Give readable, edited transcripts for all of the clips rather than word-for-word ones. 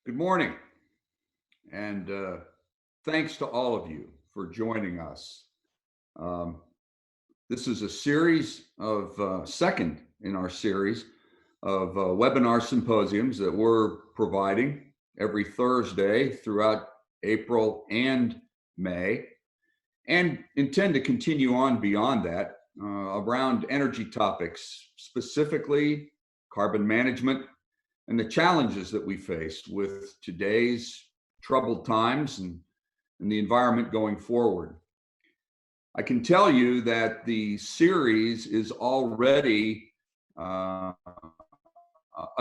Good morning, and thanks to all of you for joining us. Um, this is a series of second in our series of webinar symposiums that we're providing every Thursday throughout April and May, and intend to continue on beyond that around energy topics, specifically carbon management and the challenges that we face with today's troubled times and the environment going forward. I can tell you that the series is already a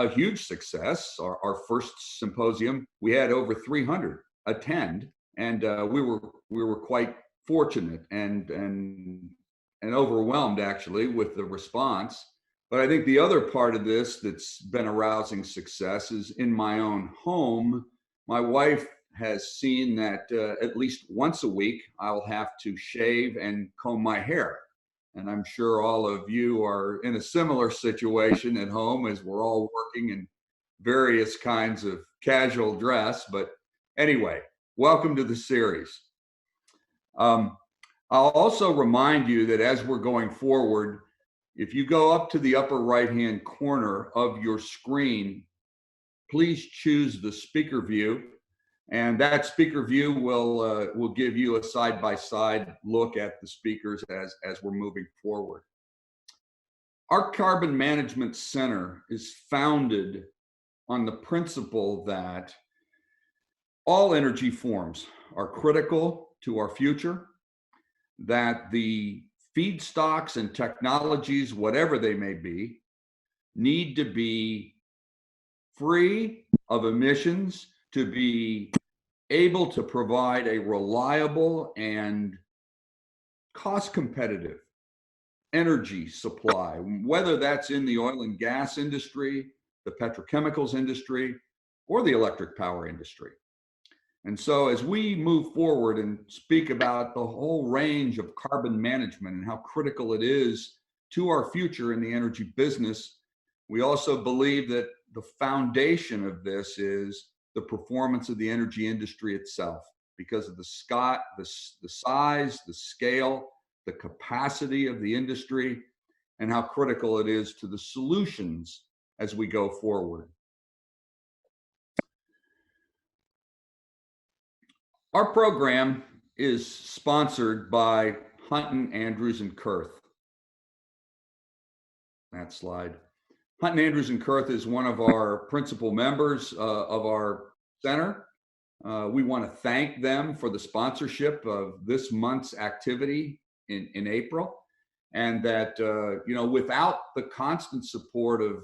huge success. Our first symposium, we had over 300 attend, and we were quite fortunate and overwhelmed actually with the response. But I think the other part of this that's been a rousing success is in my own home. My wife has seen that at least once a week I'll have to shave and comb my hair. And I'm sure all of you are in a similar situation at home as we're all working in various kinds of casual dress. But anyway, welcome to the series. Um, I'll also remind you that as we're going forward, if you go up to the upper right-hand corner of your screen, please choose the speaker view, and that speaker view will give you a side-by-side look at the speakers as we're moving forward. Our Carbon Management Center is founded on the principle that all energy forms are critical to our future, that the feedstocks and technologies, whatever they may be, need to be free of emissions to be able to provide a reliable and cost competitive energy supply, whether that's in the oil and gas industry, the petrochemicals industry, or the electric power industry. And so as we move forward and speak about the whole range of carbon management and how critical it is to our future in the energy business, we also believe that the foundation of this is the performance of the energy industry itself, because of the size, the scale, the capacity of the industry, and how critical it is to the solutions as we go forward. Our program is sponsored by Hunton, Andrews, and Kurth. That slide. Hunton, Andrews, and Kurth is one of our principal members of our center. We want to thank them for the sponsorship of this month's activity in April, and that without the constant support of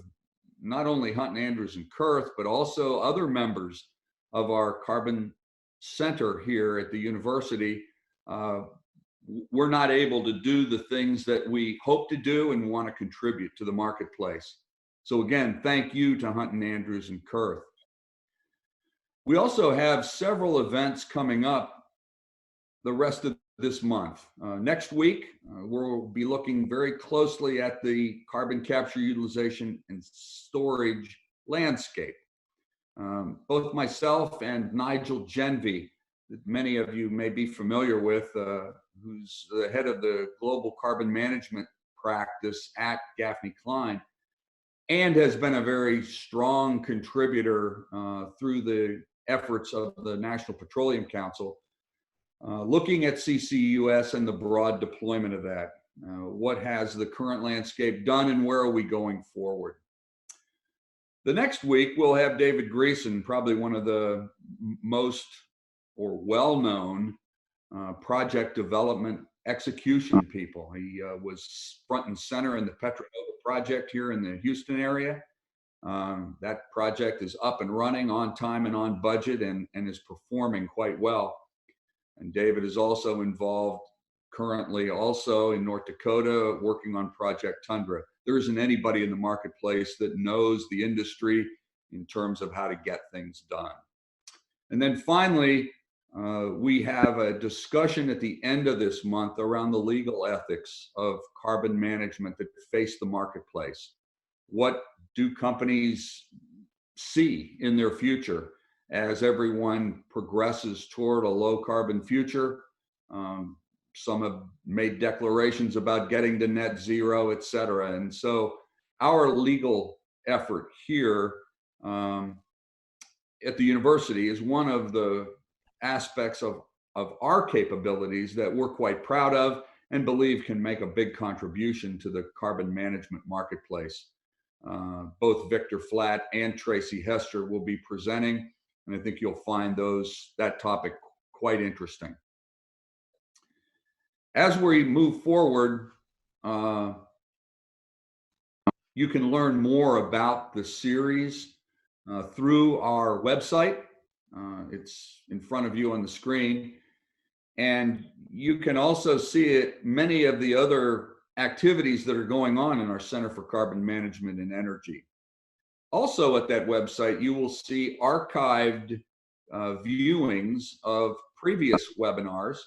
not only Hunton, Andrews, and Kurth, but also other members of our Carbon Center here at the university, we're not able to do the things that we hope to do and want to contribute to the marketplace. So again, thank you to Hunton, Andrews, and Kurth. We also have several events coming up the rest of this month. Next week, we'll be looking very closely at the carbon capture, utilization, and storage landscape. Both myself and Nigel Genvy, that many of you may be familiar with, who's the head of the global carbon management practice at Gaffney Klein, and has been a very strong contributor through the efforts of the National Petroleum Council, looking at CCUS and the broad deployment of that. What has the current landscape done and where are we going forward? The next week, we'll have David Greason, probably one of the most or well-known project development execution people. He was front and center in the Petronova project here in the Houston area. That project is up and running on time and on budget and is performing quite well. And David is also involved currently also in North Dakota working on Project Tundra. There isn't anybody in the marketplace that knows the industry in terms of how to get things done. And then finally, we have a discussion at the end of this month around the legal ethics of carbon management that face the marketplace. What do companies see in their future? as everyone progresses toward a low carbon future. Some have made declarations about getting to net zero, et cetera. And so our legal effort here at the university is one of the aspects of our capabilities that we're quite proud of and believe can make a big contribution to the carbon management marketplace. Both Victor Flatt and Tracy Hester will be presenting, and I think you'll find that topic quite interesting. As we move forward, you can learn more about the series through our website. It's in front of you on the screen. And you can also see many of the other activities that are going on in our Center for Carbon Management and Energy. Also at that website, you will see archived viewings of previous webinars.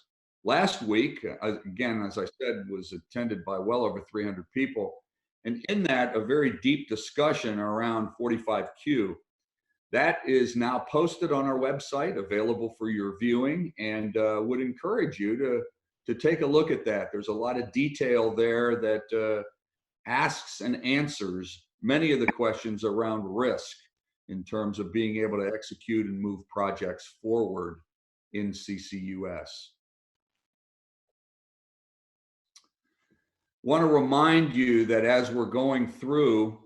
Last week, again, as I said, was attended by well over 300 people. And in that, a very deep discussion around 45Q. That is now posted on our website, available for your viewing, and would encourage you to take a look at that. There's a lot of detail there that asks and answers many of the questions around risk in terms of being able to execute and move projects forward in CCUS. Want to remind you that as we're going through,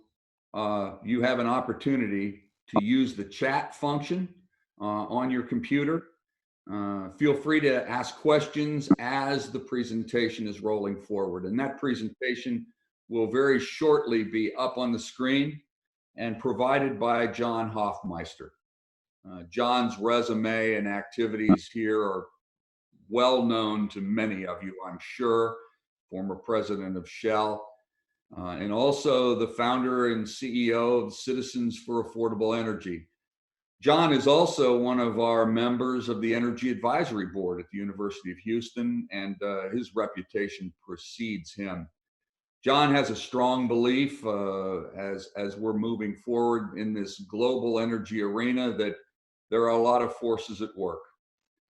you have an opportunity to use the chat function on your computer. Feel free to ask questions as the presentation is rolling forward. And that presentation will very shortly be up on the screen and provided by John Hofmeister. John's resume and activities here are well known to many of you, I'm sure. Former president of Shell, and also the founder and CEO of Citizens for Affordable Energy. John is also one of our members of the Energy Advisory Board at the University of Houston, and his reputation precedes him. John has a strong belief as we're moving forward in this global energy arena that there are a lot of forces at work,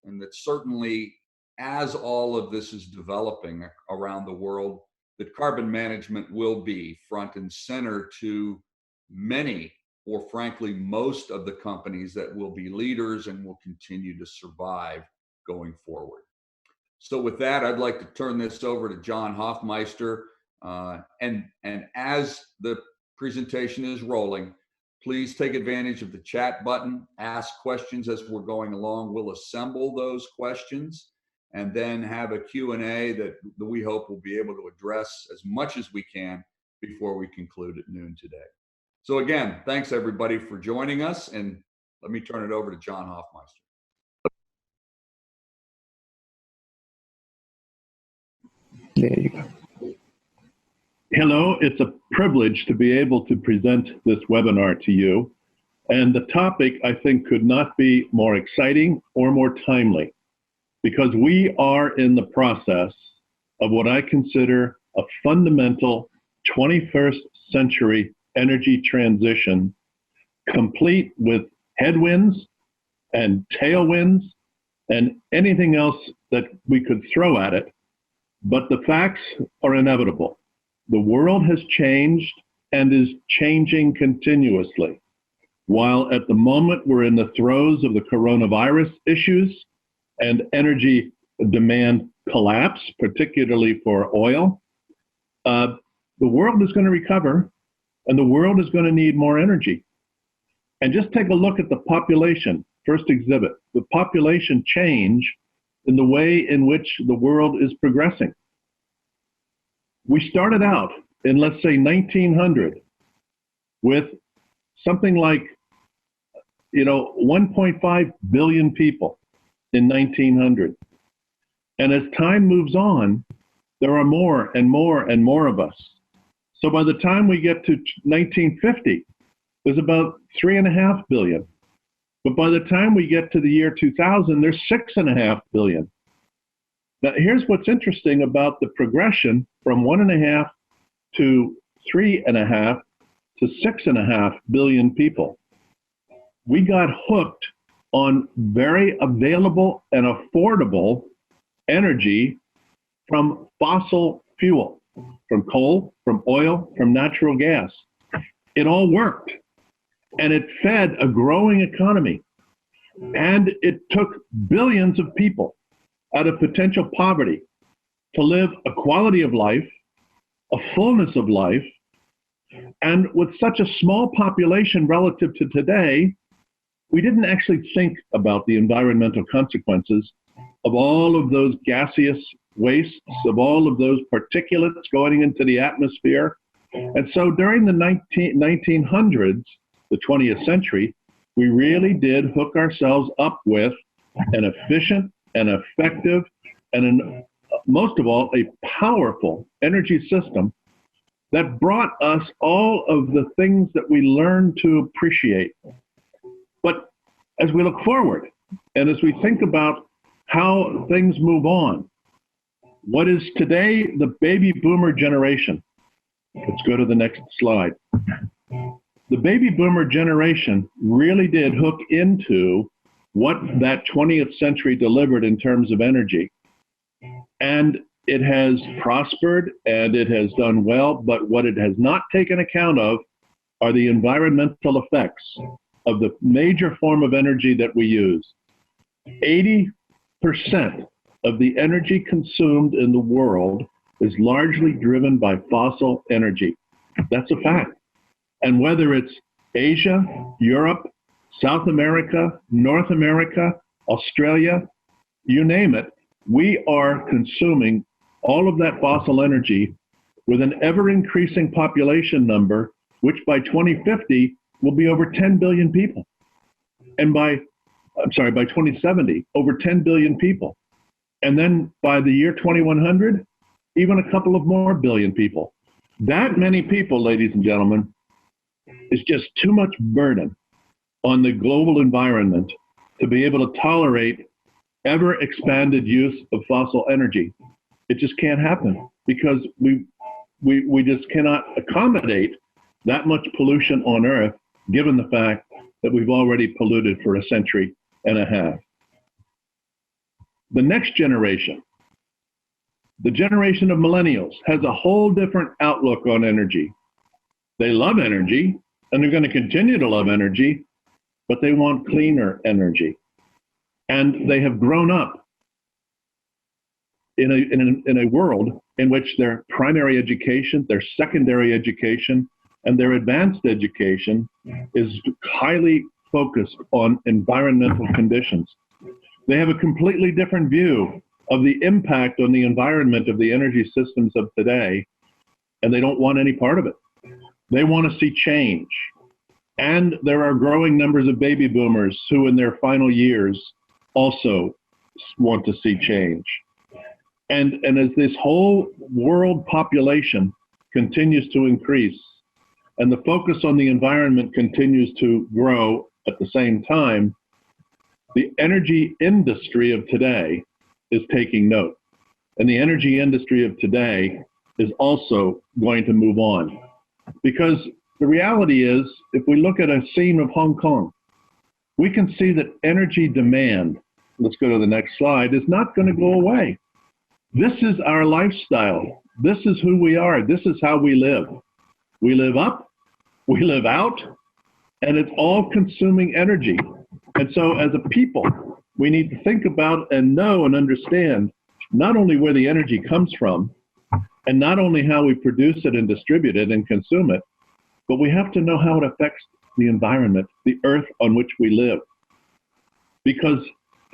and that certainly as all of this is developing around the world, that carbon management will be front and center to many, or frankly, most of the companies that will be leaders and will continue to survive going forward. So with that, I'd like to turn this over to John Hofmeister. And as the presentation is rolling, please take advantage of the chat button, ask questions as we're going along. We'll assemble those questions and then have a Q&A that we hope will be able to address as much as we can before we conclude at noon today. So again, thanks everybody for joining us, and let me turn it over to John Hofmeister. There you go. Hello, it's a privilege to be able to present this webinar to you. And the topic, I think, could not be more exciting or more timely, because we are in the process of what I consider a fundamental 21st century energy transition, complete with headwinds and tailwinds and anything else that we could throw at it. But the facts are inevitable. The world has changed and is changing continuously. While at the moment we're in the throes of the coronavirus issues and energy demand collapse, particularly for oil, the world is going to recover and the world is going to need more energy. And just take a look at the population, first exhibit, the population change in the way in which the world is progressing. We started out in, let's say, 1900 with something like, 1.5 billion people in 1900. And as time moves on, there are more and more and more of us. So by the time we get to 1950, there's about 3.5 billion. But by the time we get to the year 2000, there's 6.5 billion. Now, here's what's interesting about the progression from 1.5 to 3.5 to 6.5 billion people. We got hooked on very available and affordable energy from fossil fuel, from coal, from oil, from natural gas. It all worked. And it fed a growing economy. And it took billions of people out of potential poverty to live a quality of life, a fullness of life. And with such a small population relative to today, we didn't actually think about the environmental consequences of all of those gaseous wastes, of all of those particulates going into the atmosphere. And so during the 1900s, the 20th century, we really did hook ourselves up with an efficient and effective and most of all, a powerful energy system that brought us all of the things that we learned to appreciate. But as we look forward and as we think about how things move on, what is today the baby boomer generation? Let's go to the next slide. The baby boomer generation really did hook into what that 20th century delivered in terms of energy. And it has prospered and it has done well, but what it has not taken account of are the environmental effects of the major form of energy that we use. 80% of the energy consumed in the world is largely driven by fossil energy. That's a fact. And whether it's Asia, Europe, South America, North America, Australia, you name it, we are consuming all of that fossil energy with an ever-increasing population number, which by 2050 will be over 10 billion people. And by 2070, over 10 billion people. And then by the year 2100, even a couple of more billion people. That many people, ladies and gentlemen, is just too much burden on the global environment to be able to tolerate ever expanded use of fossil energy. It just can't happen because we just cannot accommodate that much pollution on Earth, given the fact that we've already polluted for a century and a half. The next generation, the generation of millennials, has a whole different outlook on energy. They love energy, and they're going to continue to love energy, but they want cleaner energy. And they have grown up in a world in which their primary education, their secondary education, and their advanced education is highly focused on environmental conditions. They have a completely different view of the impact on the environment of the energy systems of today, and they don't want any part of it. They want to see change. And there are growing numbers of baby boomers who in their final years also want to see change. And as this whole world population continues to increase and the focus on the environment continues to grow at the same time, the energy industry of today is taking note. And the energy industry of today is also going to move on. Because the reality is, if we look at a scene of Hong Kong, we can see that energy demand, let's go to the next slide, is not going to go away. This is our lifestyle. This is who we are. This is how we live. We live up, we live out, and it's all consuming energy. And so as a people, we need to think about and know and understand not only where the energy comes from, and not only how we produce it and distribute it and consume it, but we have to know how it affects the environment, the earth on which we live. Because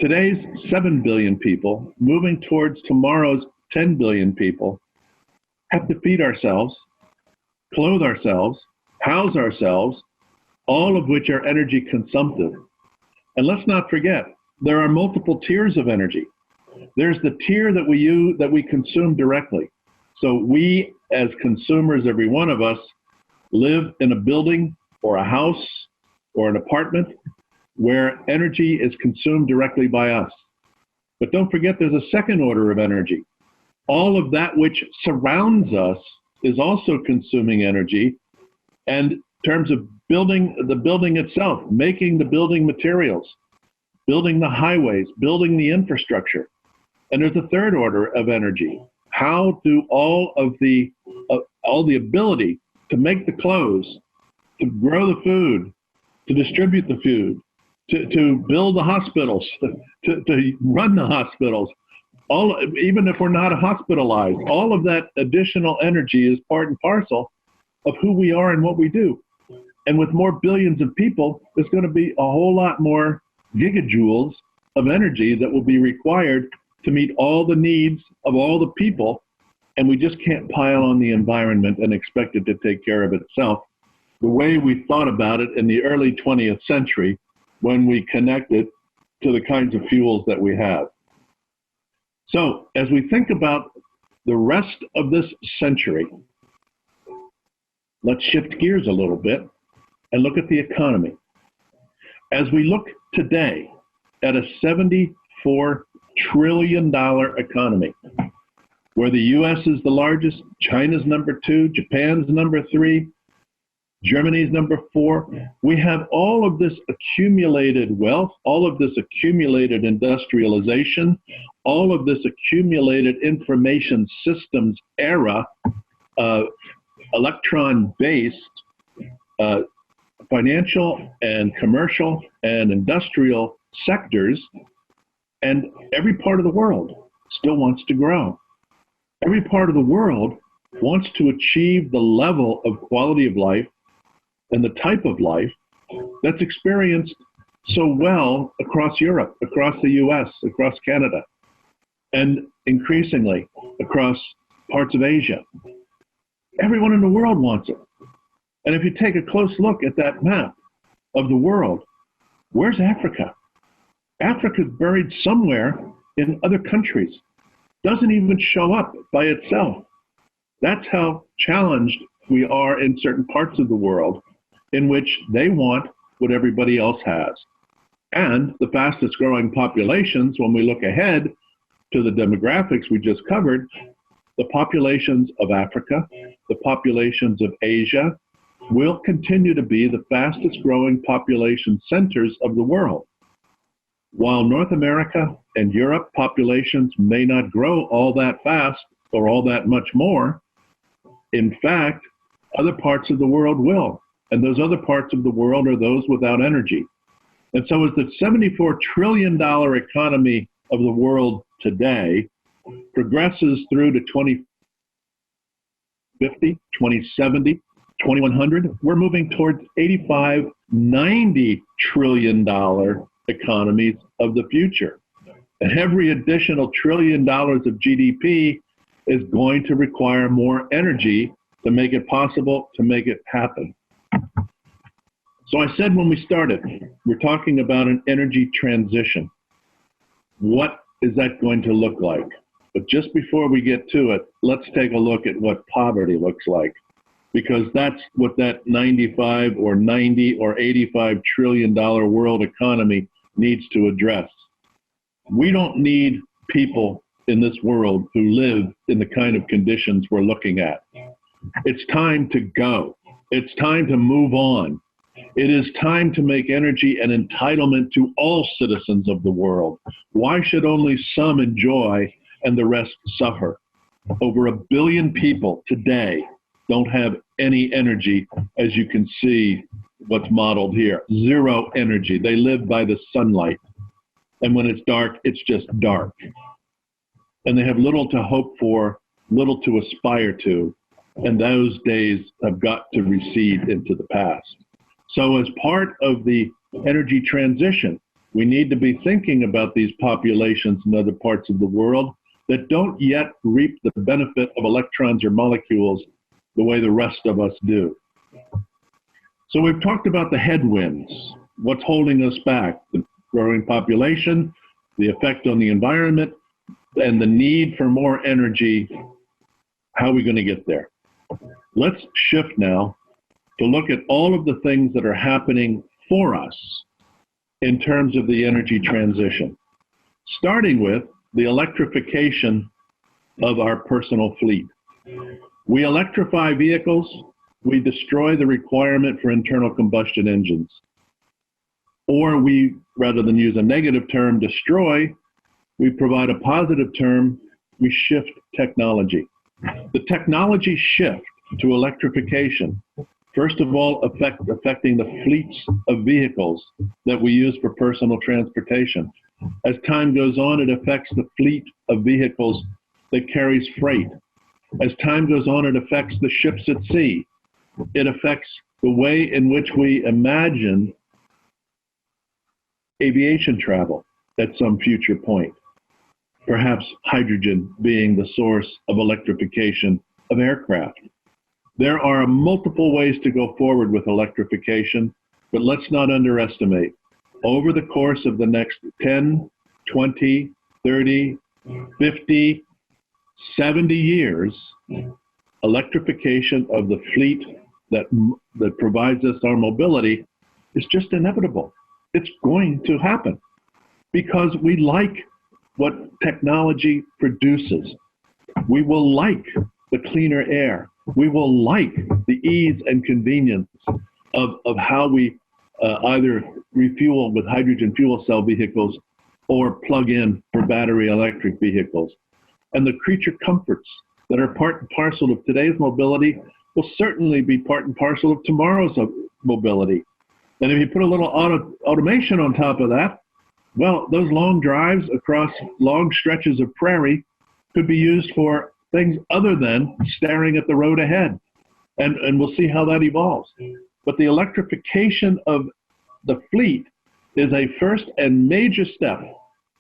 today's 7 billion people, moving towards tomorrow's 10 billion people, have to feed ourselves, clothe ourselves, house ourselves, all of which are energy consumptive. And let's not forget, there are multiple tiers of energy. There's the tier that we consume directly. So we, as consumers, every one of us, live in a building or a house or an apartment where energy is consumed directly by us. But don't forget, there's a second order of energy. All of that which surrounds us is also consuming energy. And in terms of building the building itself, making the building materials, building the highways, building the infrastructure. And there's a third order of energy. How do all the ability to make the clothes, to grow the food, to distribute the food, to build the hospitals, to run the hospitals, even if we're not hospitalized, all of that additional energy is part and parcel of who we are and what we do. And with more billions of people, there's going to be a whole lot more gigajoules of energy that will be required to meet all the needs of all the people. And we just can't pile on the environment and expect it to take care of itself the way we thought about it in the early 20th century when we connected to the kinds of fuels that we have. So as we think about the rest of this century, let's shift gears a little bit and look at the economy. As we look today at a $74 trillion economy, where the US is the largest, China's number 2, Japan's number 3, Germany's number 4. We have all of this accumulated wealth, all of this accumulated industrialization, all of this accumulated information systems era, electron-based financial and commercial and industrial sectors, and every part of the world still wants to grow. Every part of the world wants to achieve the level of quality of life and the type of life that's experienced so well across Europe, across the US, across Canada, and increasingly across parts of Asia. Everyone in the world wants it. And if you take a close look at that map of the world, where's Africa? Africa's buried somewhere in other countries. Doesn't even show up by itself. That's how challenged we are in certain parts of the world in which they want what everybody else has. And the fastest growing populations, when we look ahead to the demographics we just covered, the populations of Africa, the populations of Asia, will continue to be the fastest growing population centers of the world. While North America and Europe populations may not grow all that fast or all that much more, in fact, other parts of the world will. And those other parts of the world are those without energy. And so as the $74 trillion economy of the world today progresses through to 2050, 2070, 2100, we're moving towards $85, $90 trillion economies of the future. And every additional $1 trillion of GDP is going to require more energy to make it possible, to make it happen. So I said when we started, we're talking about an energy transition. What is that going to look like? But just before we get to it, let's take a look at what poverty looks like, because that's what that 95 or 90 or $85 trillion world economy needs to address. We don't need people in this world who live in the kind of conditions we're looking at. It's time to go. It's time to move on. It is time to make energy an entitlement to all citizens of the world. Why should only some enjoy and the rest suffer? Over 1 billion people today don't have any energy, as you can see what's modeled here. Zero energy. They live by the sunlight. And when it's dark, it's just dark. And they have little to hope for, little to aspire to. And those days have got to recede into the past. So as part of the energy transition, we need to be thinking about these populations in other parts of the world that don't yet reap the benefit of electrons or molecules the way the rest of us do. So we've talked about the headwinds, what's holding us back, the growing population, the effect on the environment, and the need for more energy. How are we going to get there? Let's shift now to look at all of the things that are happening for us in terms of the energy transition, starting with the electrification of our personal fleet. We electrify vehicles, we destroy the requirement for internal combustion engines. Or we, rather than use a negative term, destroy, we provide a positive term, we shift technology. The technology shift to electrification, first of all, affecting the fleets of vehicles that we use for personal transportation. As time goes on, it affects the fleet of vehicles that carries freight. As time goes on, it affects the ships at sea. It affects the way in which we imagine aviation travel at some future point. Perhaps hydrogen being the source of electrification of aircraft. There are multiple ways to go forward with electrification, but let's not underestimate. Over the course of the next 10, 20, 30, 50, 70 years, electrification of the fleet that provides us our mobility is just inevitable. It's going to happen because we like what technology produces. We will like the cleaner air. We will like the ease and convenience of how we either refuel with hydrogen fuel cell vehicles or plug in for battery electric vehicles. And the creature comforts that are part and parcel of today's mobility will certainly be part and parcel of tomorrow's mobility. And if you put a little automation on top of that, well, those long drives across long stretches of prairie could be used for things other than staring at the road ahead. And we'll see how that evolves. But the electrification of the fleet is a first and major step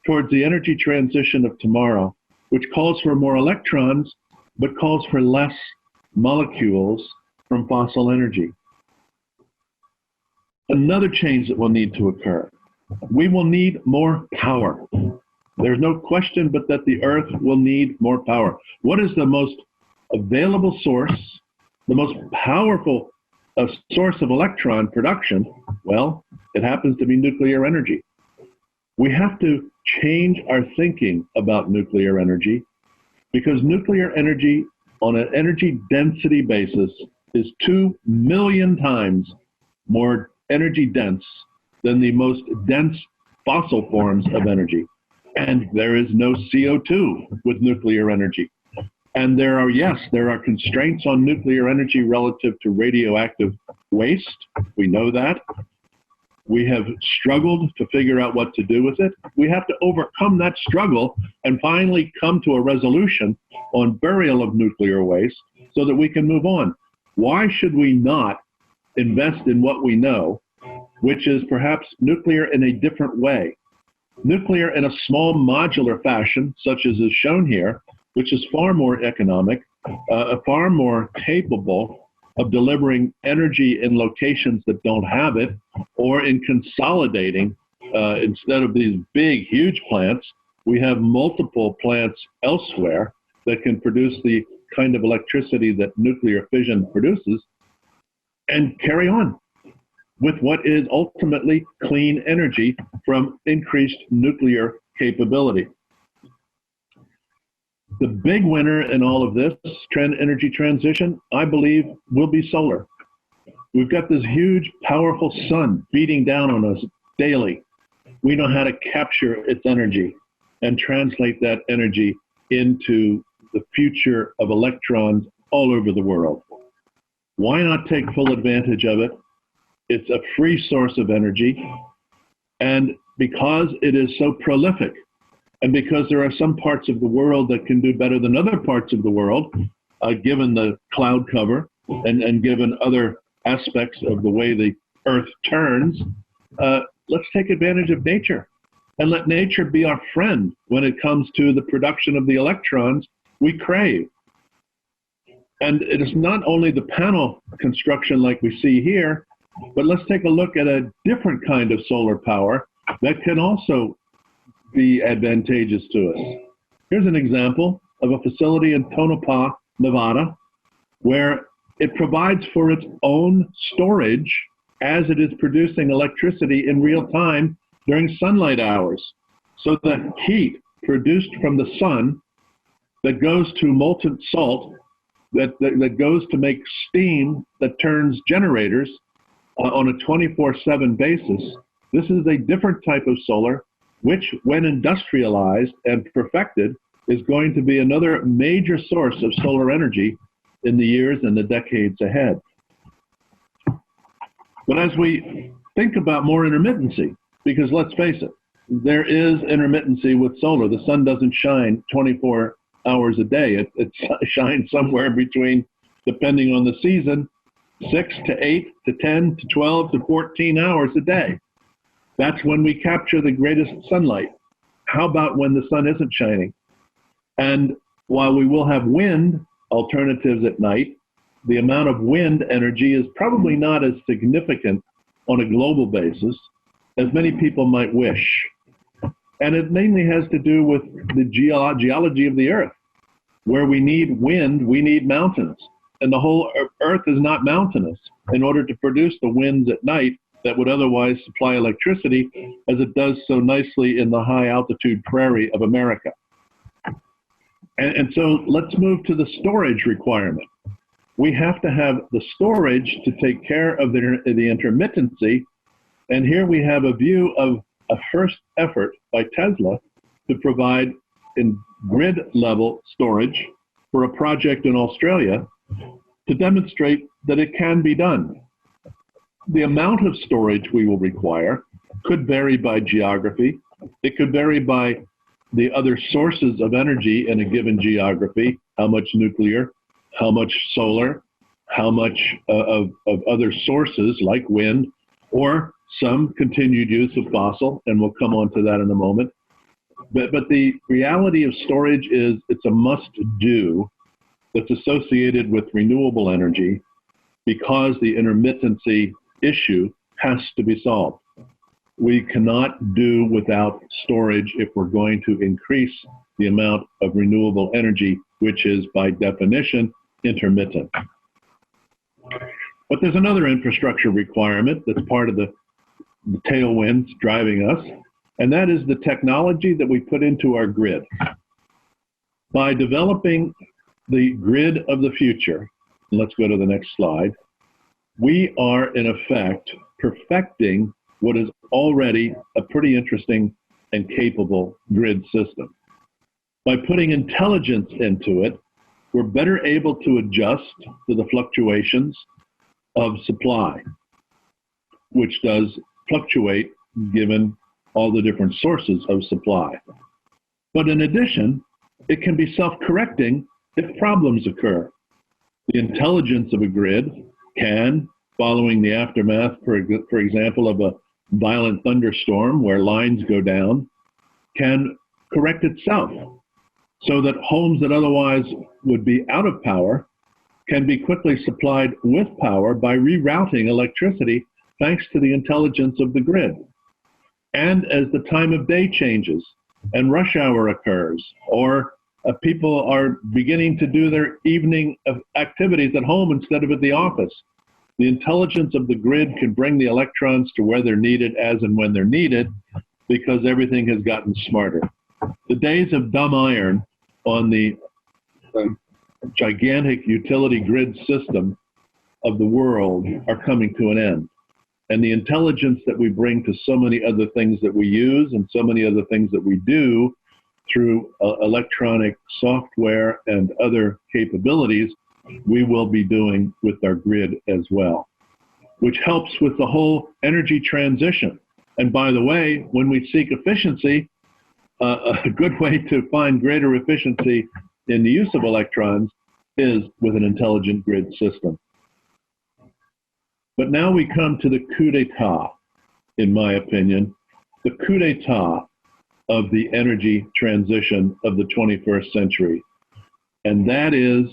towards the energy transition of tomorrow, which calls for more electrons, but calls for less molecules from fossil energy. Another change that will need to occur. We will need more power. There's no question but that the Earth will need more power. What is the most available source, the most powerful source of electron production? Well, it happens to be nuclear energy. We have to change our thinking about nuclear energy because nuclear energy on an energy density basis is 2 million times more energy dense than the most dense fossil forms of energy. And there is no CO2 with nuclear energy. And there are constraints on nuclear energy relative to radioactive waste. We know that. We have struggled to figure out what to do with it. We have to overcome that struggle and finally come to a resolution on burial of nuclear waste so that we can move on. Why should we not invest in what we know, which is perhaps nuclear in a different way? Nuclear in a small modular fashion, such as is shown here, which is far more economic, far more capable of delivering energy in locations that don't have it, or in consolidating. Instead of these big, huge plants, we have multiple plants elsewhere that can produce the kind of electricity that nuclear fission produces, and carry on with what is ultimately clean energy from increased nuclear capability. The big winner in all of this energy transition, I believe, will be solar. We've got this huge, powerful sun beating down on us daily. We know how to capture its energy and translate that energy into the future of electrons all over the world. Why not take full advantage of it? It's a free source of energy. And because it is so prolific, and because there are some parts of the world that can do better than other parts of the world, given the cloud cover and given other aspects of the way the Earth turns, let's take advantage of nature and let nature be our friend when it comes to the production of the electrons we crave. And it is not only the panel construction like we see here, but let's take a look at a different kind of solar power that can also be advantageous to us. Here's an example of a facility in Tonopah, Nevada, where it provides for its own storage as it is producing electricity in real time during sunlight hours. So the heat produced from the sun that goes to molten salt, that goes to make steam that turns generators on a 24/7 basis, This is a different type of solar, which, when industrialized and perfected, is going to be another major source of solar energy in the years and the decades ahead. But as we think about more intermittency, because let's face it, there is intermittency with solar. The sun doesn't shine 24 hours a day. It shines somewhere between, depending on the season, 6 to 8 to 10 to 12 to 14 hours a day. That's when we capture the greatest sunlight. How about when the sun isn't shining? And while we will have wind alternatives at night, the amount of wind energy is probably not as significant on a global basis as many people might wish. And it mainly has to do with the geology of the earth. Where we need wind, we need mountains. And the whole earth is not mountainous in order to produce the winds at night that would otherwise supply electricity, as it does so nicely in the high altitude prairie of America. And so let's move to the storage requirement. We have to have the storage to take care of the intermittency. And here we have a view of a first effort by Tesla to provide in grid level storage for a project in Australia to demonstrate that it can be done. The amount of storage we will require could vary by geography. It could vary by the other sources of energy in a given geography, how much nuclear, how much solar, how much of other sources like wind, or some continued use of fossil, and we'll come on to that in a moment. But the reality of storage is it's a must-do that's associated with renewable energy because the intermittency issue has to be solved. We cannot do without storage if we're going to increase the amount of renewable energy, which is by definition intermittent. But there's another infrastructure requirement that's part of the tailwinds driving us, and that is the technology that we put into our grid. By developing the grid of the future, let's go to the next slide, we are in effect perfecting what is already a pretty interesting and capable grid system. By putting intelligence into it, we're better able to adjust to the fluctuations of supply, which does fluctuate given all the different sources of supply. But in addition, it can be self-correcting if problems occur. The intelligence of a grid can, following the aftermath, for example, of a violent thunderstorm where lines go down, can correct itself so that homes that otherwise would be out of power can be quickly supplied with power by rerouting electricity thanks to the intelligence of the grid. And as the time of day changes and rush hour occurs, or people are beginning to do their evening activities at home instead of at the office, the intelligence of the grid can bring the electrons to where they're needed as and when they're needed because everything has gotten smarter. The days of dumb iron on the gigantic utility grid system of the world are coming to an end. And the intelligence that we bring to so many other things that we use and so many other things that we do through electronic software and other capabilities, we will be doing with our grid as well, which helps with the whole energy transition. And by the way, when we seek efficiency, a good way to find greater efficiency in the use of electrons is with an intelligent grid system. But now we come to the coup d'etat, in my opinion, the coup d'etat of the energy transition of the 21st century. And that is,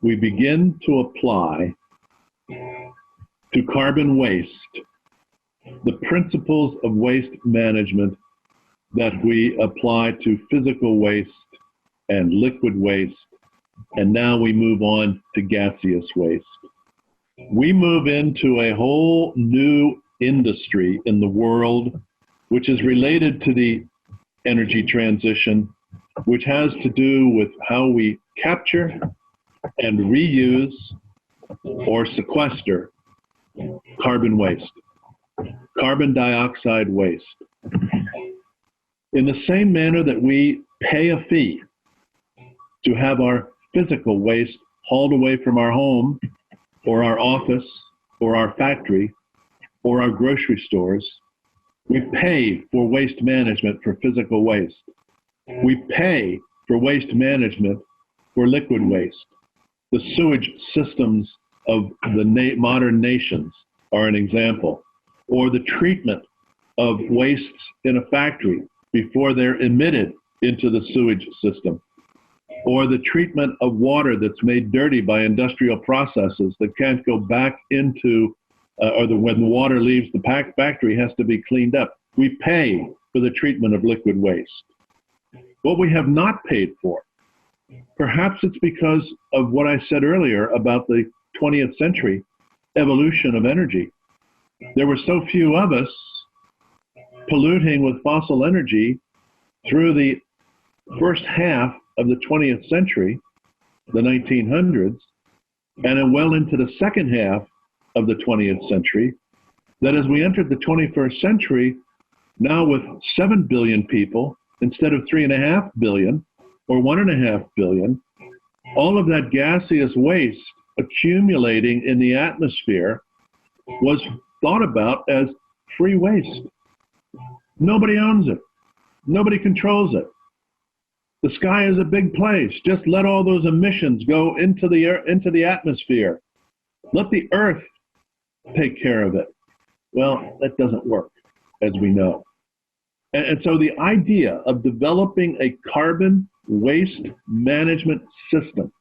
we begin to apply to carbon waste the principles of waste management that we apply to physical waste and liquid waste, and now we move on to gaseous waste. We move into a whole new industry in the world which is related to the energy transition, which has to do with how we capture and reuse or sequester carbon waste. carbon dioxide waste. In the same manner that we pay a fee to have our physical waste hauled away from our home or our office or our factory or our grocery stores, we pay for waste management for physical waste. We pay for waste management for liquid waste. The sewage systems of the modern nations are an example, or the treatment of wastes in a factory before they're emitted into the sewage system, or the treatment of water that's made dirty by industrial processes that can't go back into, when the water leaves the factory has to be cleaned up. We pay for the treatment of liquid waste. What we have not paid for, perhaps it's because of what I said earlier about the 20th century evolution of energy. There were so few of us polluting with fossil energy through the first half of the 20th century, the 1900s, and then well into the second half of the 20th century, that as we entered the 21st century, now with 7 billion people instead of 3.5 billion or 1.5 billion, all of that gaseous waste accumulating in the atmosphere was thought about as free waste. Nobody owns it. Nobody controls it. The sky is a big place. Just let all those emissions go into the air, into the atmosphere. Let the earth take care of it. Well, that doesn't work, as we know. And so the idea of developing a carbon waste management system,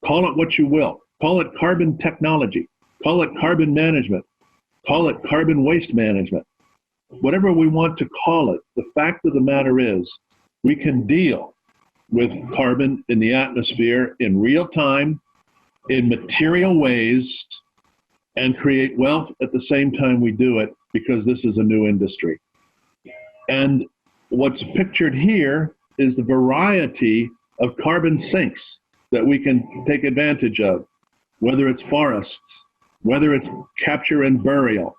call it what you will, call it carbon technology, call it carbon management, call it carbon waste management, whatever we want to call it, the fact of the matter is we can deal with carbon in the atmosphere in real time, in material ways, and create wealth at the same time we do it, because this is a new industry. And what's pictured here is the variety of carbon sinks that we can take advantage of, whether it's forests, whether it's capture and burial,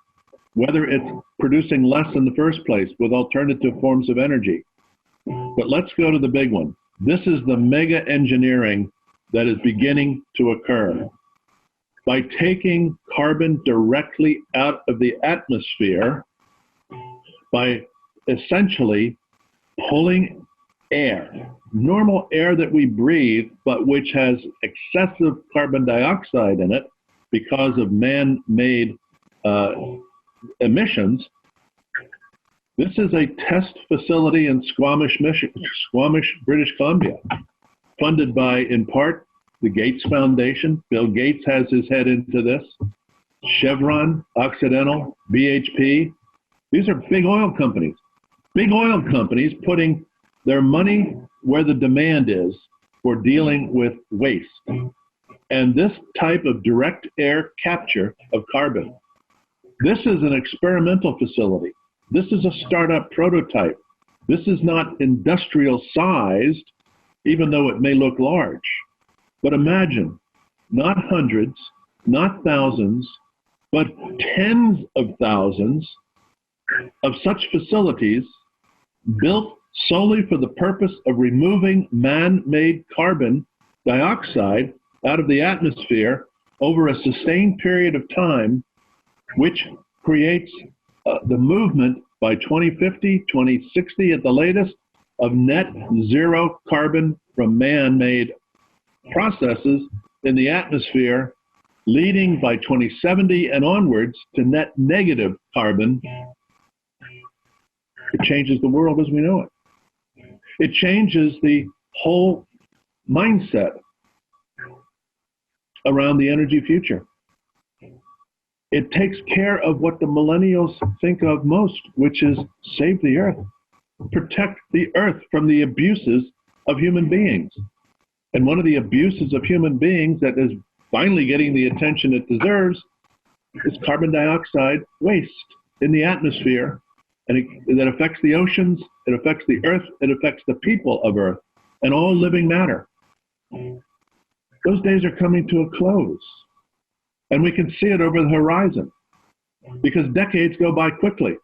whether it's producing less in the first place with alternative forms of energy. But let's go to the big one. This is the mega engineering that is beginning to occur. By taking carbon directly out of the atmosphere, by essentially pulling air, normal air that we breathe, but which has excessive carbon dioxide in it because of man-made emissions. This is a test facility in Squamish, British Columbia, funded by, in part, the Gates Foundation. Bill Gates has his head into this. Chevron, Occidental, BHP. These are big oil companies. Big oil companies putting their money where the demand is for dealing with waste. And this type of direct air capture of carbon. This is an experimental facility. This is a startup prototype. This is not industrial sized, even though it may look large. But imagine, not hundreds, not thousands, but tens of thousands of such facilities built solely for the purpose of removing man-made carbon dioxide out of the atmosphere over a sustained period of time, which creates the movement by 2050, 2060 at the latest, of net zero carbon from man-made processes in the atmosphere, leading by 2070 and onwards to net negative carbon. It changes the world as we know it. It changes the whole mindset around the energy future. It takes care of what the millennials think of most, which is save the earth, protect the earth from the abuses of human beings. And one of the abuses of human beings that is finally getting the attention it deserves is carbon dioxide waste in the atmosphere. And that affects the oceans, it affects the earth, it affects the people of earth, and all living matter. Those days are coming to a close. And we can see it over the horizon. because decades go by quickly.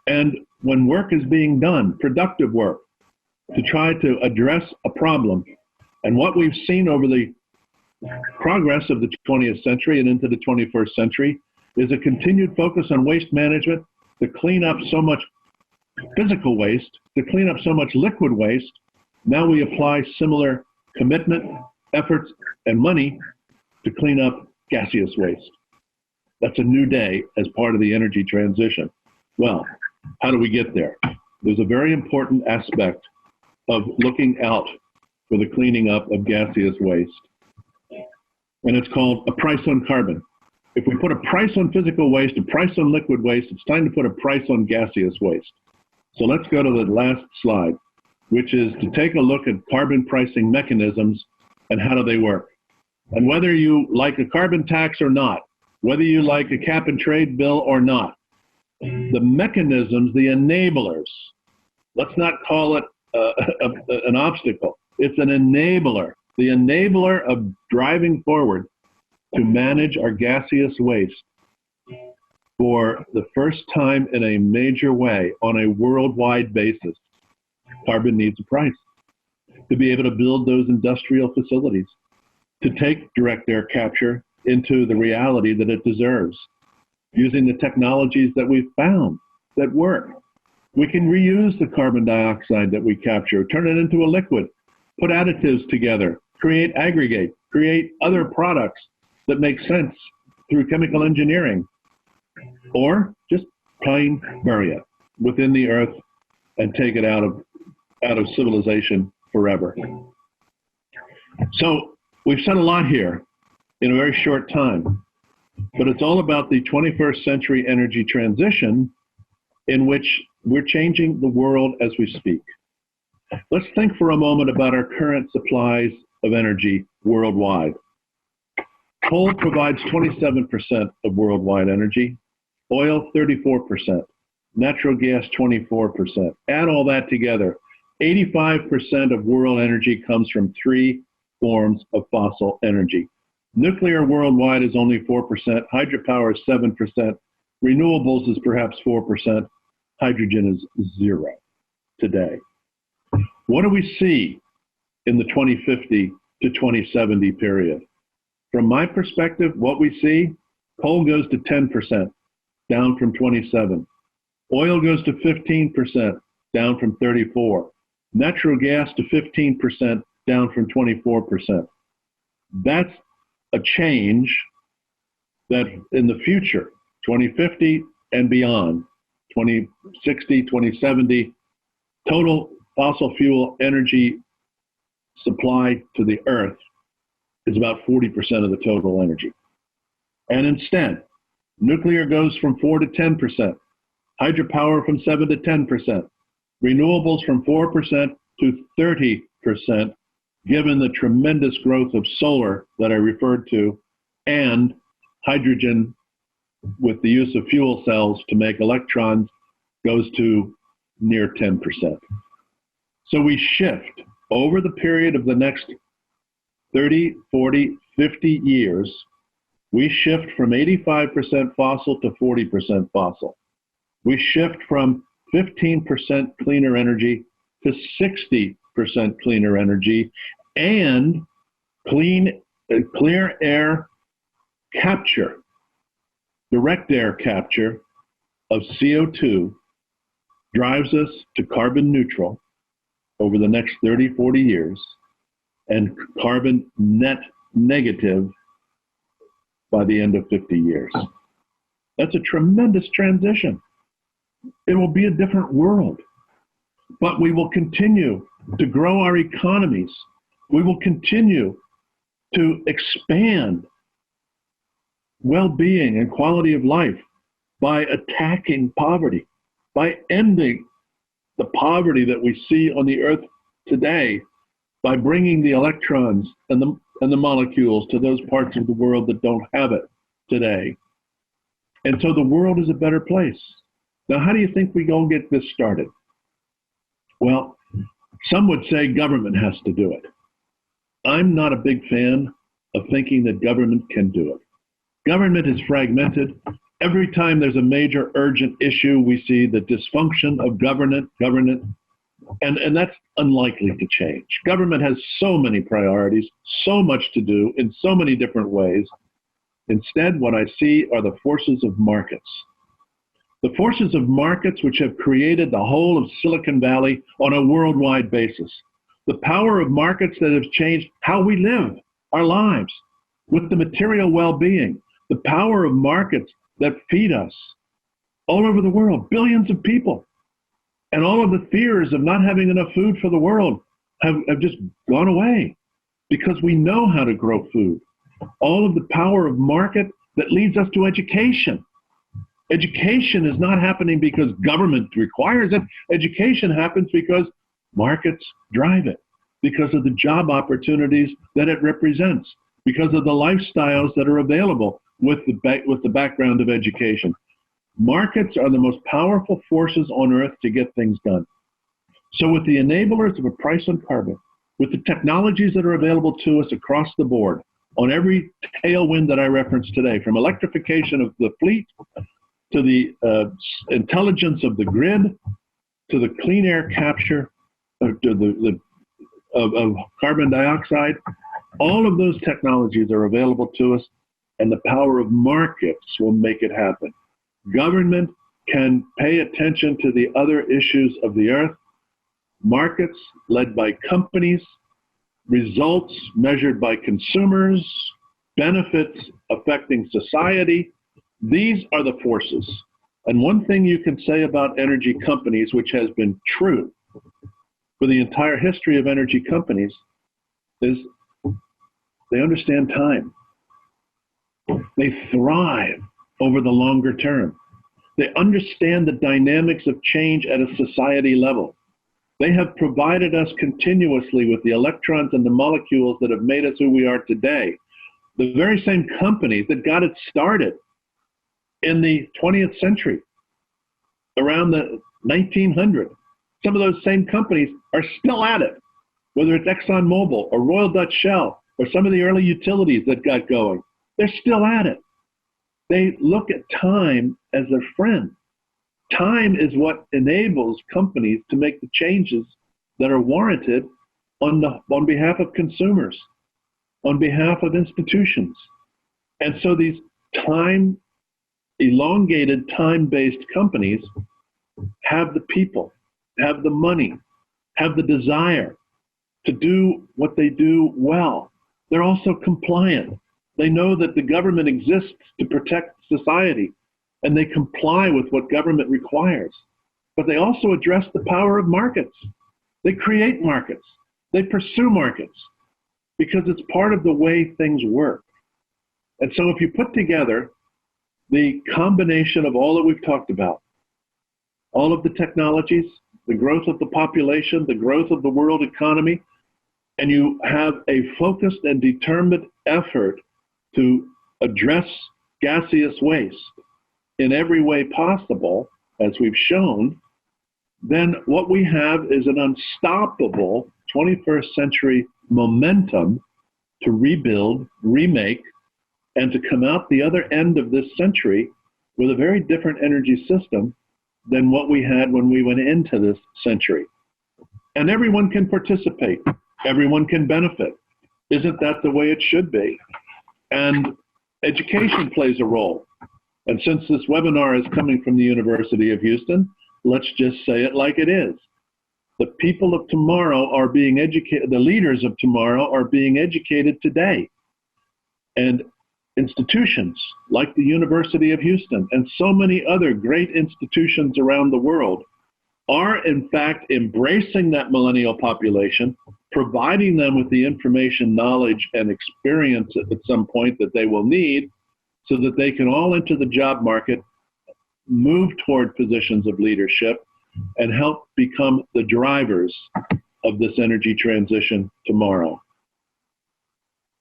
And when work is being done, productive work, to try to address a problem, and what we've seen over the progress of the 20th century and into the 21st century is a continued focus on waste management to clean up so much physical waste, to clean up so much liquid waste. Now we apply similar commitment, efforts, and money to clean up gaseous waste. That's a new day as part of the energy transition. Well, how do we get there? There's a very important aspect of looking out for the cleaning up of gaseous waste. And it's called a price on carbon. If we put a price on physical waste, a price on liquid waste, it's time to put a price on gaseous waste. So let's go to the last slide, which is to take a look at carbon pricing mechanisms and how do they work. And whether you like a carbon tax or not, whether you like a cap and trade bill or not, the mechanisms, the enablers, let's not call it an obstacle. It's an enabler, the enabler of driving forward to manage our gaseous waste for the first time in a major way on a worldwide basis. Carbon needs a price to be able to build those industrial facilities, to take direct air capture into the reality that it deserves, using the technologies that we've found that work. We can reuse the carbon dioxide that we capture, turn it into a liquid, put additives together, create aggregate, create other products that make sense through chemical engineering, or just plain bury it within the earth and take it out of civilization forever. So we've said a lot here in a very short time, but it's all about the 21st century energy transition in which we're changing the world as we speak. Let's think for a moment about our current supplies of energy worldwide. Coal provides 27% of worldwide energy, oil 34%, natural gas 24%. Add all that together, 85% of world energy comes from three forms of fossil energy. Nuclear worldwide is only 4%, hydropower is 7%, renewables is perhaps 4%, hydrogen is 0 today. What do we see in the 2050 to 2070 period? From my perspective, what we see, coal goes to 10%, down from 27. Oil goes to 15%, down from 34. Natural gas to 15%, down from 24%. That's a change that in the future, 2050 and beyond, 2060, 2070, total fossil fuel energy supply to the earth is about 40% of the total energy. And instead, nuclear goes from 4 to 10%, hydropower from 7 to 10%, renewables from 4% to 30%, given the tremendous growth of solar that I referred to, and hydrogen with the use of fuel cells to make electrons goes to near 10%. So we shift over the period of the next 30, 40, 50 years, we shift from 85% fossil to 40% fossil. We shift from 15% cleaner energy to 60% cleaner energy, and clear air capture, direct air capture of CO2 drives us to carbon neutral over the next 30, 40 years, and carbon net negative by the end of 50 years. That's a tremendous transition. It will be a different world, but we will continue to grow our economies. We will continue to expand well-being and quality of life by attacking poverty, by ending the poverty that we see on the earth today, by bringing the electrons and the molecules to those parts of the world that don't have it today. And so the world is a better place. Now, how do you think we go get this started? Well, some would say government has to do it. I'm not a big fan of thinking that government can do it. Government is fragmented. Every time there's a major urgent issue, we see the dysfunction of government, and that's unlikely to change. Government has so many priorities, so much to do in so many different ways. Instead, what I see are the forces of markets. The forces of markets which have created the whole of Silicon Valley on a worldwide basis. The power of markets that have changed how we live our lives with the material well-being. The power of markets that feed us all over the world, billions of people. And all of the fears of not having enough food for the world have just gone away because we know how to grow food. All of the power of market that leads us to education. Education is not happening because government requires it. Education happens because markets drive it, because of the job opportunities that it represents, because of the lifestyles that are available with the background of education. Markets are the most powerful forces on earth to get things done. So with the enablers of a price on carbon, with the technologies that are available to us across the board, on every tailwind that I referenced today, from electrification of the fleet, to the intelligence of the grid, to the clean air capture, to of carbon dioxide, all of those technologies are available to us, and the power of markets will make it happen. Government can pay attention to the other issues of the earth. Markets led by companies, results measured by consumers, benefits affecting society. These are the forces. And one thing you can say about energy companies, which has been true for the entire history of energy companies, is they understand time. They thrive over the longer term. They understand the dynamics of change at a society level. They have provided us continuously with the electrons and the molecules that have made us who we are today. The very same companies that got it started in the 20th century, around the 1900s, some of those same companies are still at it, whether it's ExxonMobil or Royal Dutch Shell or some of the early utilities that got going. They're still at it. They look at time as their friend. Time is what enables companies to make the changes that are warranted on behalf of consumers, on behalf of institutions. And so these elongated time-based companies have the people, have the money, have the desire to do what they do well. They're also compliant. They know that the government exists to protect society, and they comply with what government requires. But they also address the power of markets. They create markets. They pursue markets because it's part of the way things work. And so if you put together the combination of all that we've talked about, all of the technologies, the growth of the population, the growth of the world economy, and you have a focused and determined effort to address gaseous waste in every way possible, as we've shown, then what we have is an unstoppable 21st century momentum to rebuild, remake, and to come out the other end of this century with a very different energy system than what we had when we went into this century. And everyone can participate. Everyone can benefit. Isn't that the way it should be? And education plays a role. And since this webinar is coming from the University of Houston, let's just say it like it is. The people of tomorrow are being educated, the leaders of tomorrow are being educated today. And institutions like the University of Houston and so many other great institutions around the world are in fact embracing that millennial population, providing them with the information, knowledge, and experience at some point that they will need so that they can all enter the job market, move toward positions of leadership, and help become the drivers of this energy transition tomorrow.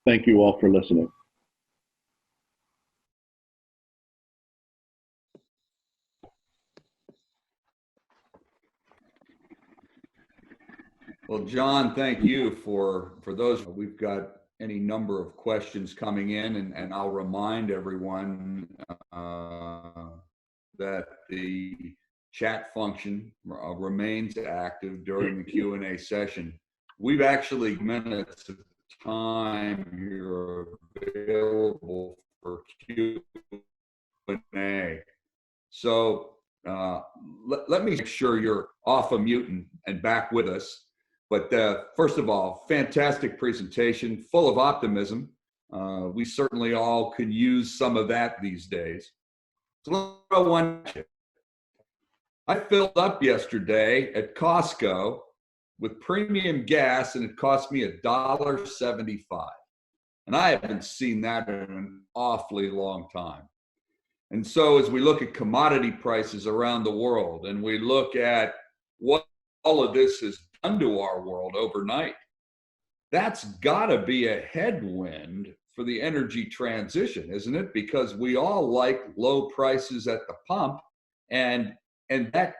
Thank you all for listening. Well, John, thank you for those. We've got any number of questions coming in, and I'll remind everyone that the chat function remains active during the Q&A session. We've actually minutes of time here available for Q&A. So let me make sure you're off of mute and back with us. But first of all, fantastic presentation, full of optimism. We certainly all could use some of that these days. So I filled up yesterday at Costco with premium gas, and it cost me $1.75. And I haven't seen that in an awfully long time. And so as we look at commodity prices around the world, and we look at what all of this has done to our world overnight, that's got to be a headwind for the energy transition, isn't it? Because we all like low prices at the pump, and that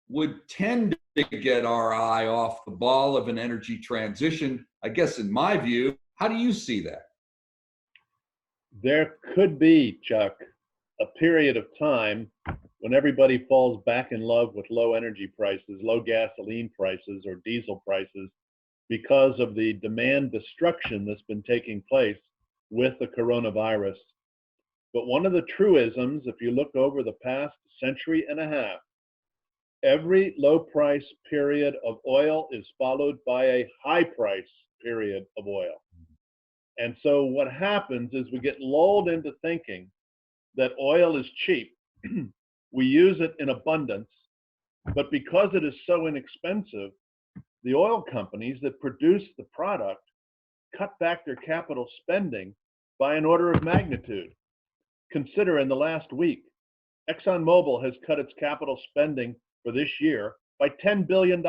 would tend to get our eye off the ball of an energy transition. I guess in my view, how do you see that? There could be, Chuck, a period of time when everybody falls back in love with low energy prices, low gasoline prices or diesel prices, because of the demand destruction that's been taking place with the coronavirus. But one of the truisms, if you look over the past century and a half, every low price period of oil is followed by a high price period of oil. And so what happens is we get lulled into thinking that oil is cheap. We use it in abundance, but because it is so inexpensive, the oil companies that produce the product cut back their capital spending by an order of magnitude. Consider in the last week, ExxonMobil has cut its capital spending for this year by $10 billion.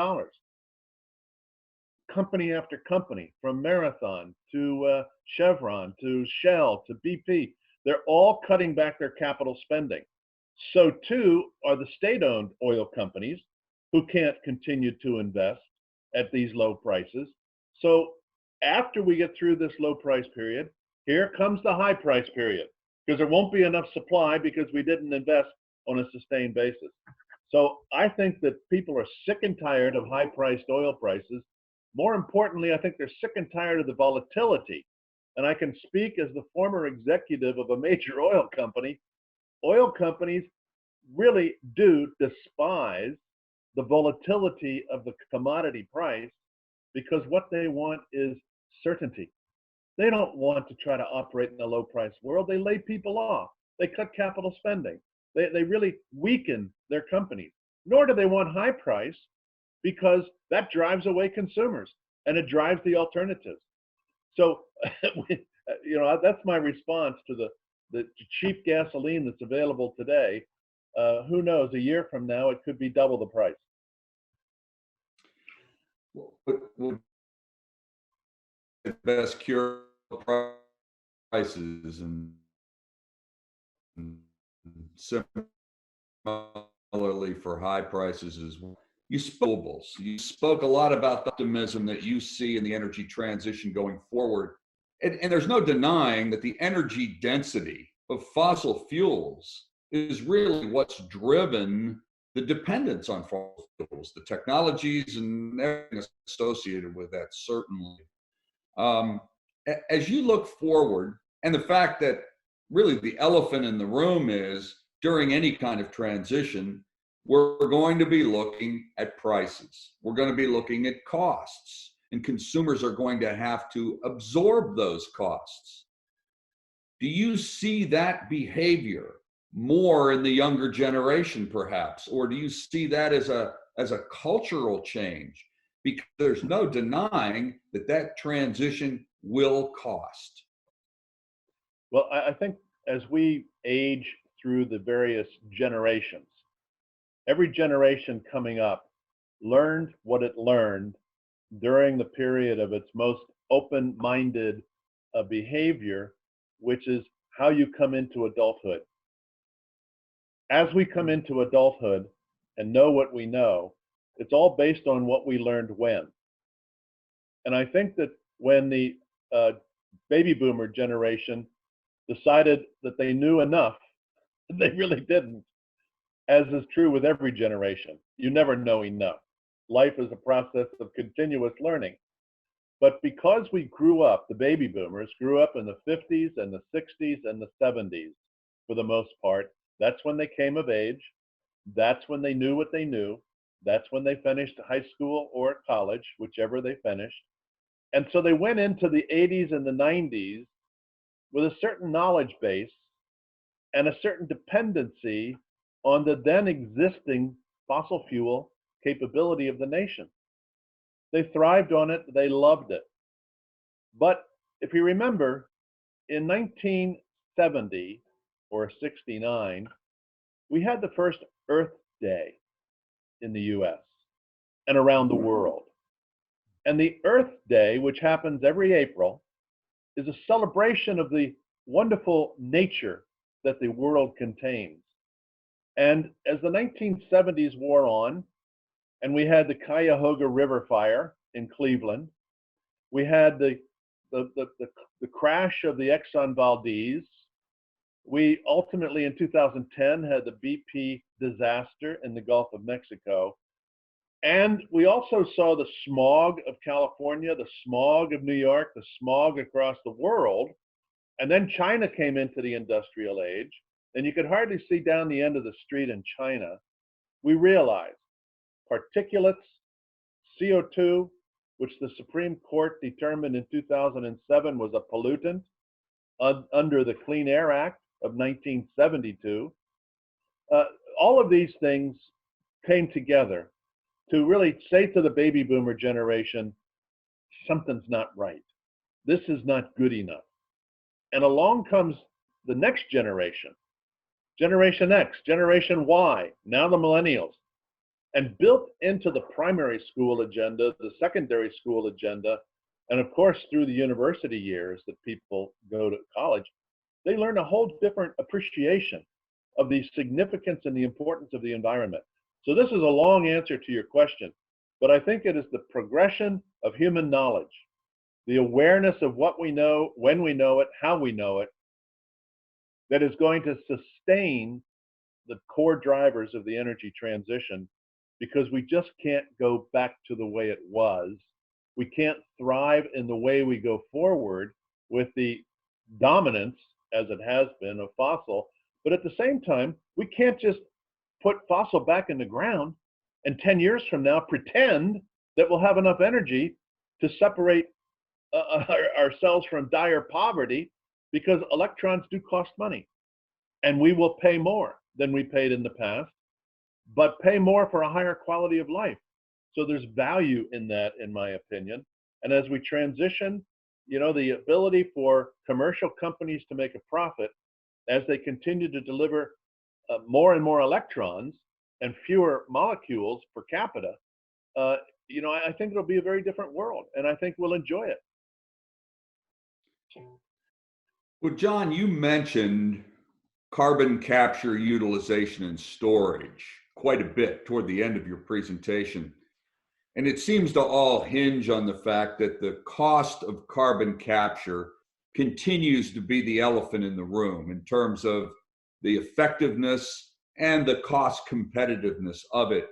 Company after company, from Marathon to Chevron to Shell to BP, they're all cutting back their capital spending. So too are the state-owned oil companies who can't continue to invest at these low prices. So after we get through this low price period, here comes the high price period, because there won't be enough supply because we didn't invest on a sustained basis. So I think that people are sick and tired of high-priced oil prices. More importantly, I think they're sick and tired of the volatility. And I can speak as the former executive of a major oil company. Oil companies really do despise the volatility of the commodity price, because what they want is certainty. They don't want to try to operate in a low price world. They lay people off. They cut capital spending. They really weaken their companies. Nor do they want high price, because that drives away consumers and it drives the alternatives. So, that's my response to the cheap gasoline that's available today. Who knows, a year from now, it could be double the price. Well, the best cure prices and similarly for high prices as well. You spoke a lot about the optimism that you see in the energy transition going forward. And there's no denying that the energy density of fossil fuels is really what's driven the dependence on fossil fuels, the technologies and everything associated with that, certainly. As you look forward, and the fact that really the elephant in the room is during any kind of transition, we're going to be looking at prices. We're going to be looking at costs, and consumers are going to have to absorb those costs. Do you see that behavior more in the younger generation, perhaps, or do you see that as a cultural change? Because there's no denying that transition will cost. Well, I think as we age through the various generations, every generation coming up learned what it learned during the period of its most open-minded behavior, which is how you come into adulthood. As we come into adulthood and know what we know, it's all based on what we learned when. And I think that when the baby boomer generation decided that they knew enough, they really didn't. as is true with every generation. You never know enough. Life is a process of continuous learning. But because we grew up, the baby boomers grew up in the 50s and the 60s and the 70s for the most part. That's when they came of age. That's when they knew what they knew. That's when they finished high school or college, whichever they finished. And so they went into the 80s and the 90s with a certain knowledge base and a certain dependency on the then existing fossil fuel capability of the nation. They thrived on it, they loved it. But if you remember, in 1970 or 69, we had the first Earth Day in the US and around the world. And the Earth Day, which happens every April, is a celebration of the wonderful nature that the world contains. And as the 1970s wore on, and we had the Cuyahoga River fire in Cleveland, we had the crash of the Exxon Valdez. We ultimately, in 2010, had the BP disaster in the Gulf of Mexico. And we also saw the smog of California, the smog of New York, the smog across the world. And then China came into the industrial age, and you could hardly see down the end of the street in China. We realized particulates, CO2, which the Supreme Court determined in 2007 was a pollutant under the Clean Air Act of 1972. All of these things came together to really say to the baby boomer generation, something's not right. This is not good enough. And along comes the next generation, Generation X, Generation Y, now the millennials. And built into the primary school agenda, the secondary school agenda, and of course through the university years that people go to college, they learn a whole different appreciation of the significance and the importance of the environment. So this is a long answer to your question, but I think it is the progression of human knowledge, the awareness of what we know, when we know it, how we know it, that is going to sustain the core drivers of the energy transition, because we just can't go back to the way it was. We can't thrive in the way we go forward with the dominance, as it has been, of fossil. But at the same time, we can't just put fossil back in the ground and 10 years from now pretend that we'll have enough energy to separate ourselves from dire poverty, because electrons do cost money. And we will pay more than we paid in the past, but pay more for a higher quality of life. So there's value in that, in my opinion. And as we transition, the ability for commercial companies to make a profit as they continue to deliver more and more electrons and fewer molecules per capita, I think it'll be a very different world, and I think we'll enjoy it. Well, John, you mentioned carbon capture, utilization, and storage quite a bit toward the end of your presentation. And it seems to all hinge on the fact that the cost of carbon capture continues to be the elephant in the room in terms of the effectiveness and the cost competitiveness of it.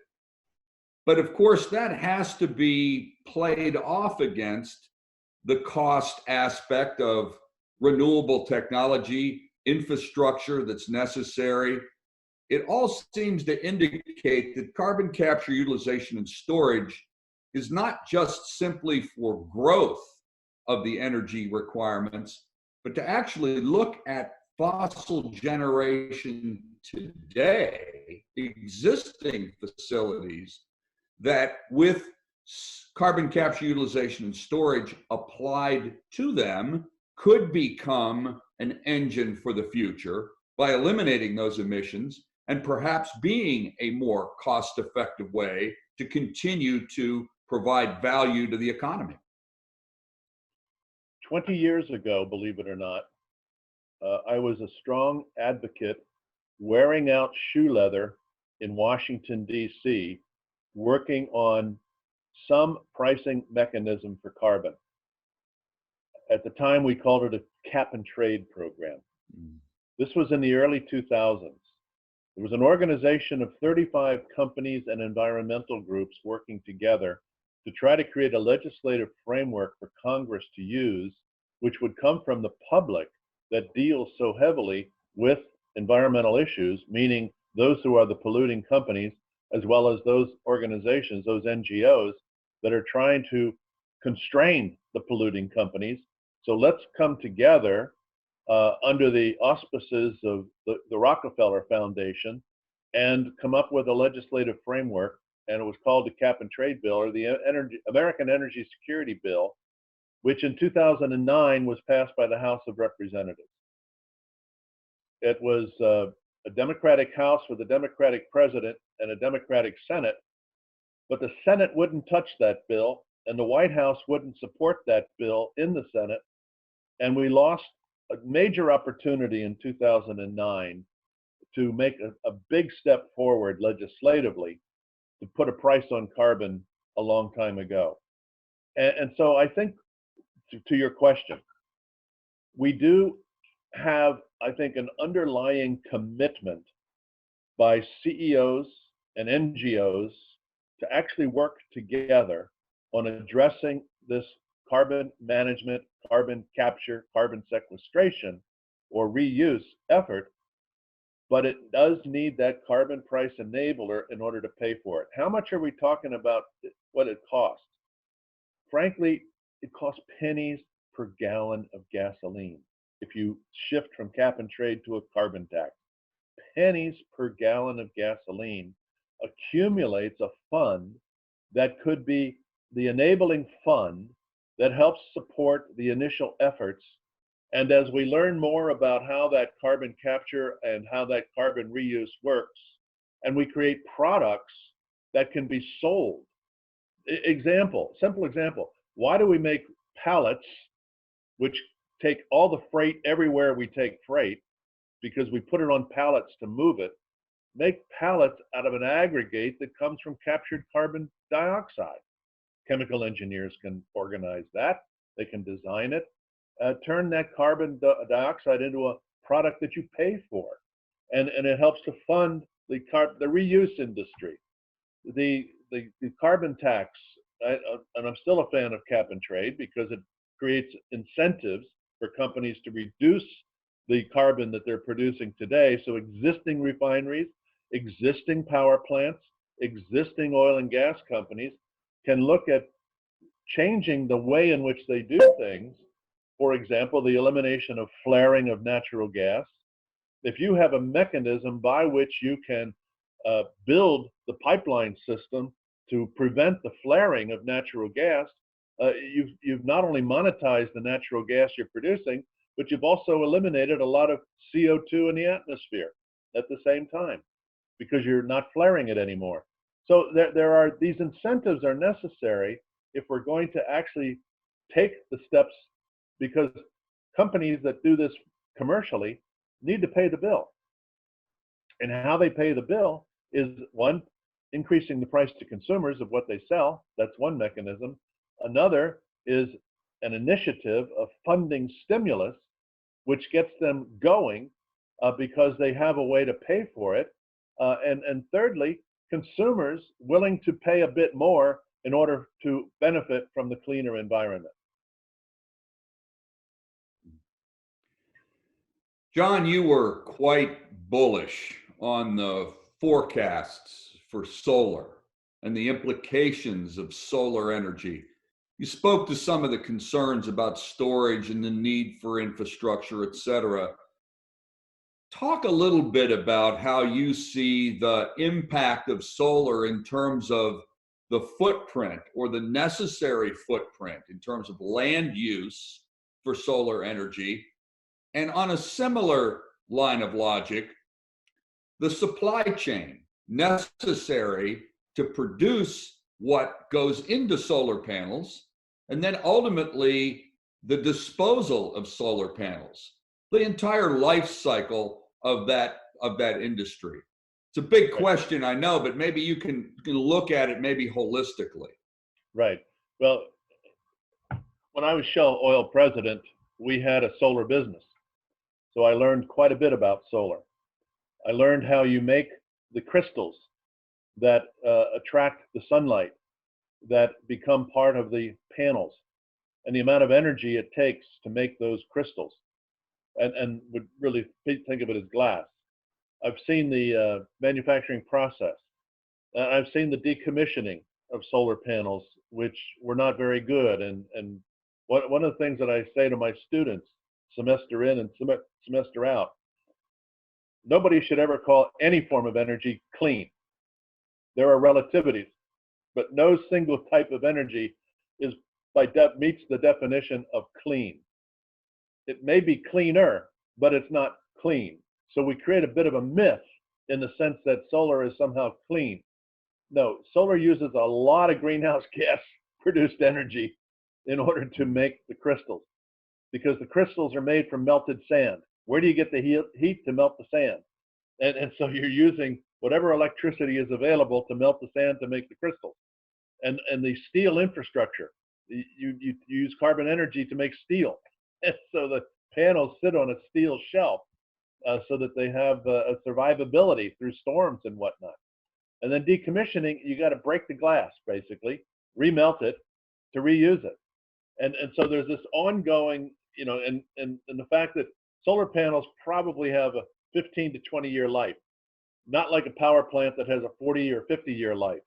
But of course, that has to be played off against the cost aspect of renewable technology, infrastructure that's necessary. It all seems to indicate that carbon capture, utilization, and storage is not just simply for growth of the energy requirements, but to actually look at fossil generation today, existing facilities that with carbon capture, utilization, and storage applied to them could become an engine for the future by eliminating those emissions and perhaps being a more cost-effective way to continue to provide value to the economy. 20 years ago, believe it or not, I was a strong advocate wearing out shoe leather in Washington, D.C., working on some pricing mechanism for carbon. At the time, we called it a cap and trade program. This was in the early 2000s. There was an organization of 35 companies and environmental groups working together to try to create a legislative framework for Congress to use, which would come from the public that deals so heavily with environmental issues, meaning those who are the polluting companies, as well as those organizations, those NGOs that are trying to constrain the polluting companies. So let's come together under the auspices of the Rockefeller Foundation and come up with a legislative framework. And it was called the Cap and Trade Bill, or the American Energy Security Bill, which in 2009 was passed by the House of Representatives. It was a Democratic House with a Democratic president and a Democratic Senate, but the Senate wouldn't touch that bill, and the White House wouldn't support that bill in the Senate, and we lost a major opportunity in 2009 to make a big step forward legislatively to put a price on carbon a long time ago. And so I think, to your question, we do have, I think, an underlying commitment by CEOs and NGOs to actually work together on addressing this carbon management, carbon capture, carbon sequestration, or reuse effort, but it does need that carbon price enabler in order to pay for it. How much are we talking about what it costs? Frankly, it costs pennies per gallon of gasoline if you shift from cap and trade to a carbon tax. Pennies per gallon of gasoline accumulates a fund that could be the enabling fund that helps support the initial efforts. And as we learn more about how that carbon capture and how that carbon reuse works, and we create products that can be sold. Simple example, why do we make pallets which take all the freight everywhere we take freight, because we put it on pallets to move it, make pallets out of an aggregate that comes from captured carbon dioxide. Chemical engineers can organize that. They can design it, turn that carbon dioxide into a product that you pay for. And it helps to fund the reuse industry. The carbon tax, and I'm still a fan of cap and trade because it creates incentives for companies to reduce the carbon that they're producing today. So existing refineries, existing power plants, existing oil and gas companies can look at changing the way in which they do things. For example, the elimination of flaring of natural gas. If you have a mechanism by which you can build the pipeline system to prevent the flaring of natural gas, you've not only monetized the natural gas you're producing, but you've also eliminated a lot of CO2 in the atmosphere at the same time because you're not flaring it anymore. So these incentives are necessary if we're going to actually take the steps, because companies that do this commercially need to pay the bill. And how they pay the bill is, one, increasing the price to consumers of what they sell. That's one mechanism. Another is an initiative of funding stimulus, which gets them going because they have a way to pay for it. And thirdly, consumers willing to pay a bit more in order to benefit from the cleaner environment. John, you were quite bullish on the forecasts for solar and the implications of solar energy. You spoke to some of the concerns about storage and the need for infrastructure, et cetera. Talk a little bit about how you see the impact of solar in terms of the footprint or the necessary footprint in terms of land use for solar energy. And on a similar line of logic, the supply chain necessary to produce what goes into solar panels, and then ultimately the disposal of solar panels, the entire life cycle of that industry. It's a big question, I know, but maybe you can look at it maybe holistically. Right. Well, when I was Shell Oil president, we had a solar business. So I learned quite a bit about solar. I learned how you make the crystals that attract the sunlight that become part of the panels, and the amount of energy it takes to make those crystals, and would really think of it as glass. I've seen the manufacturing process. I've seen the decommissioning of solar panels, which were not very good. And one of the things that I say to my students, semester in and semester out, nobody should ever call any form of energy clean. There are relativities, but no single type of energy is meets the definition of clean. It may be cleaner, but it's not clean. So we create a bit of a myth in the sense that solar is somehow clean. No, solar uses a lot of greenhouse gas produced energy in order to make the crystals, because the crystals are made from melted sand. Where do you get the heat to melt the sand? And so you're using whatever electricity is available to melt the sand to make the crystals. And the steel infrastructure, you use carbon energy to make steel. And so the panels sit on a steel shelf so that they have a survivability through storms and whatnot. And then decommissioning, you got to break the glass, basically, remelt it to reuse it. And so there's this ongoing, and the fact that solar panels probably have a 15 to 20 year life, not like a power plant that has a 40 or 50 year life,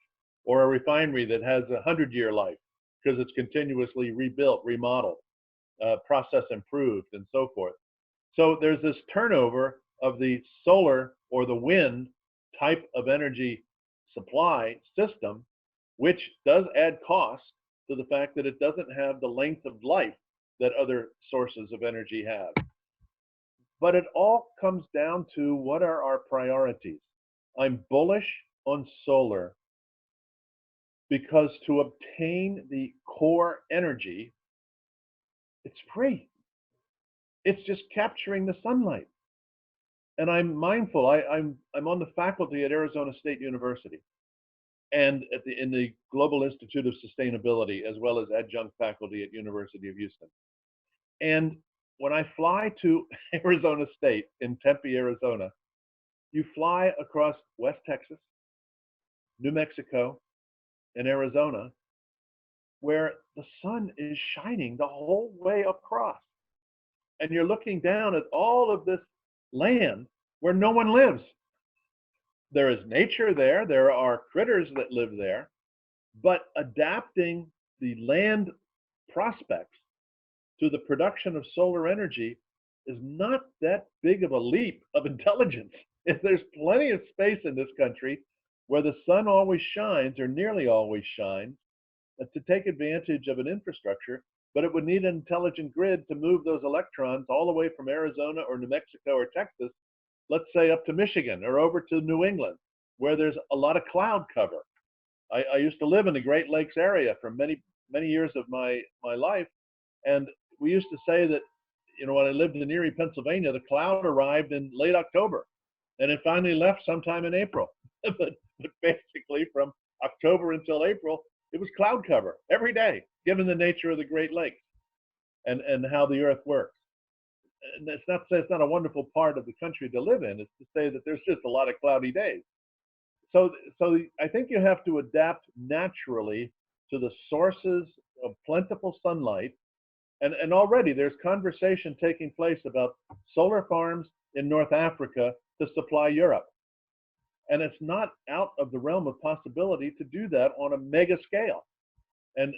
or a refinery that has a 100-year life because it's continuously rebuilt, remodeled, process improved, and so forth. So there's this turnover of the solar or the wind type of energy supply system, which does add cost to the fact that it doesn't have the length of life that other sources of energy have. But it all comes down to, what are our priorities? I'm bullish on solar because to obtain the core energy, it's free. It's just capturing the sunlight. And I'm mindful, I'm on the faculty at Arizona State University and in the Global Institute of Sustainability, as well as adjunct faculty at University of Houston. And when I fly to Arizona State in Tempe, Arizona, you fly across West Texas, New Mexico, and Arizona, where the sun is shining the whole way across. And you're looking down at all of this land where no one lives. There is nature there, there are critters that live there, but adapting the land prospects to the production of solar energy is not that big of a leap of intelligence. There's plenty of space in this country where the sun always shines, or nearly always shines, to take advantage of an infrastructure, but it would need an intelligent grid to move those electrons all the way from Arizona or New Mexico or Texas, let's say up to Michigan or over to New England, where there's a lot of cloud cover. I used to live in the Great Lakes area for many years of my life, and we used to say that, when I lived in Erie, Pennsylvania, the cloud arrived in late October, and it finally left sometime in April. but basically, from October until April, it was cloud cover every day, given the nature of the Great Lakes and how the earth works. And it's not to say it's not a wonderful part of the country to live in. It's to say that there's just a lot of cloudy days. So I think you have to adapt naturally to the sources of plentiful sunlight. And already there's conversation taking place about solar farms in North Africa to supply Europe. And it's not out of the realm of possibility to do that on a mega scale. And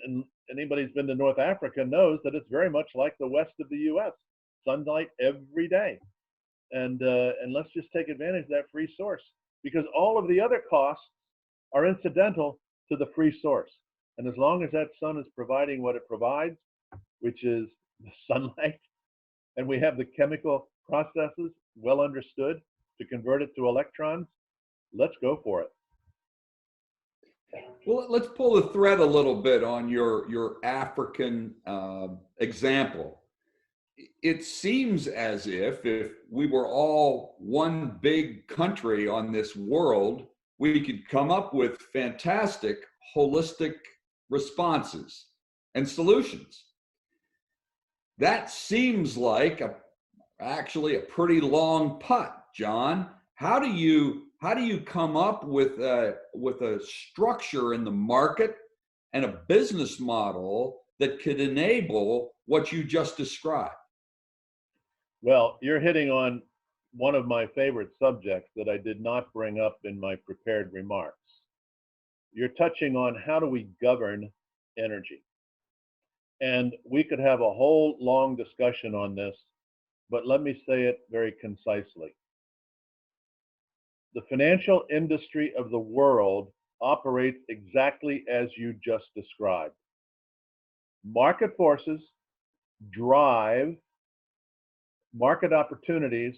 anybody who's been to North Africa knows that it's very much like the west of the US, sunlight every day. And let's just take advantage of that free source, because all of the other costs are incidental to the free source. And as long as that sun is providing what it provides, which is the sunlight, and we have the chemical processes well understood to convert it to electrons, let's go for it. Well, let's pull the thread a little bit on your African example. It seems as if we were all one big country on this world, we could come up with fantastic holistic responses and solutions. That seems like actually a pretty long putt, John. how do you come up with a structure in the market and a business model that could enable what you just described? Well, you're hitting on one of my favorite subjects that I did not bring up in my prepared remarks. You're touching on how do we govern energy. And we could have a whole long discussion on this, but let me say it very concisely. The financial industry of the world operates exactly as you just described. Market forces drive market opportunities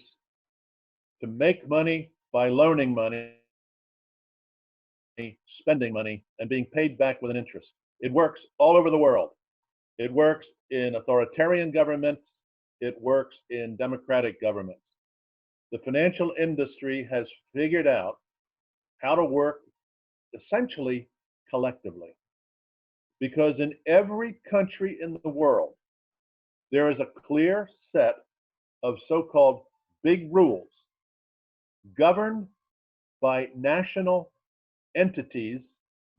to make money by loaning money, spending money, and being paid back with an interest. It works all over the world. It works in authoritarian governments. It works in democratic governments. The financial industry has figured out how to work essentially collectively. Because in every country in the world, there is a clear set of so-called big rules governed by national entities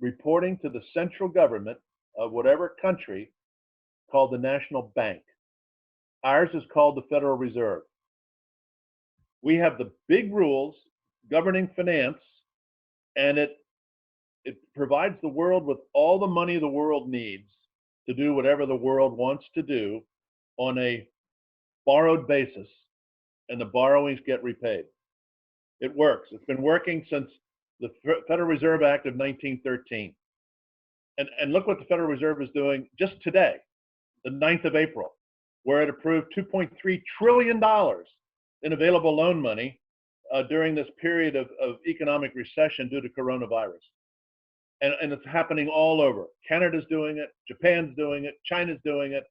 reporting to the central government of whatever country, called the national bank. Ours is called the Federal Reserve. We have the big rules governing finance, and it provides the world with all the money the world needs to do whatever the world wants to do on a borrowed basis, and the borrowings get repaid. It works. It's been working since the Federal Reserve Act of 1913. And look what the Federal Reserve is doing just today, the 9th of April, where it approved $2.3 trillion in available loan money during this period of economic recession due to coronavirus. And it's happening all over. Canada's doing it, Japan's doing it, China's doing it,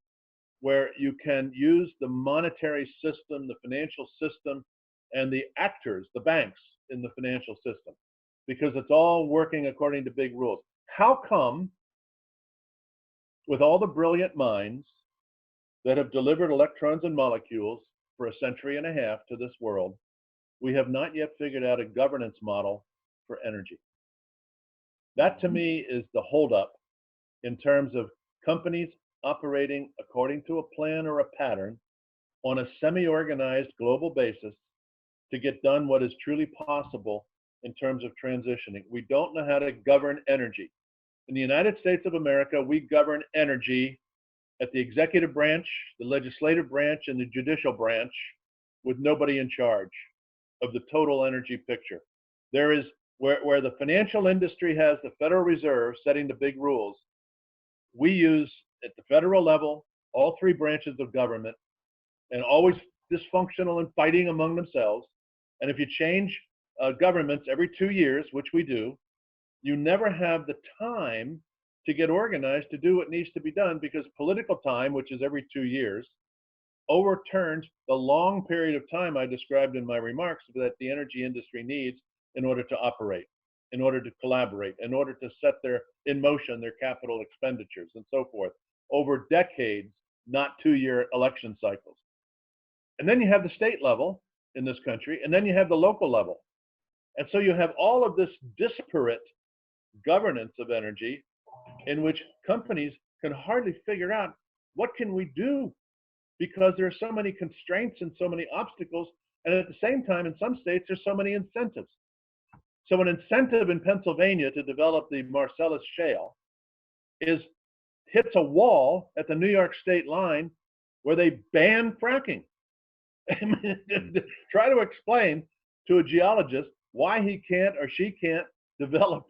where you can use the monetary system, the financial system, and the actors, the banks in the financial system, because it's all working according to big rules. How come, with all the brilliant minds that have delivered electrons and molecules for a century and a half to this world, we have not yet figured out a governance model for energy? That, to me, is the holdup in terms of companies operating according to a plan or a pattern on a semi-organized global basis to get done what is truly possible in terms of transitioning. We don't know how to govern energy. In the United States of America, we govern energy at the executive branch, the legislative branch, and the judicial branch with nobody in charge of the total energy picture. There is where the financial industry has the Federal Reserve setting the big rules, we use at the federal level all three branches of government, and always dysfunctional and fighting among themselves. And if you change governments every 2 years, which we do, you never have the time to get organized to do what needs to be done, because political time, which is every 2 years, overturns the long period of time I described in my remarks that the energy industry needs in order to operate, in order to collaborate, in order to set in motion their capital expenditures and so forth over decades, not 2-year election cycles. And then you have the state level in this country, and then you have the local level. And so you have all of this disparate governance of energy in which companies can hardly figure out what can we do, because there are so many constraints and so many obstacles. And at the same time, in some states, there's so many incentives. So an incentive in Pennsylvania to develop the Marcellus Shale hits a wall at the New York state line where they ban fracking. Try to explain to a geologist why he can't or she can't develop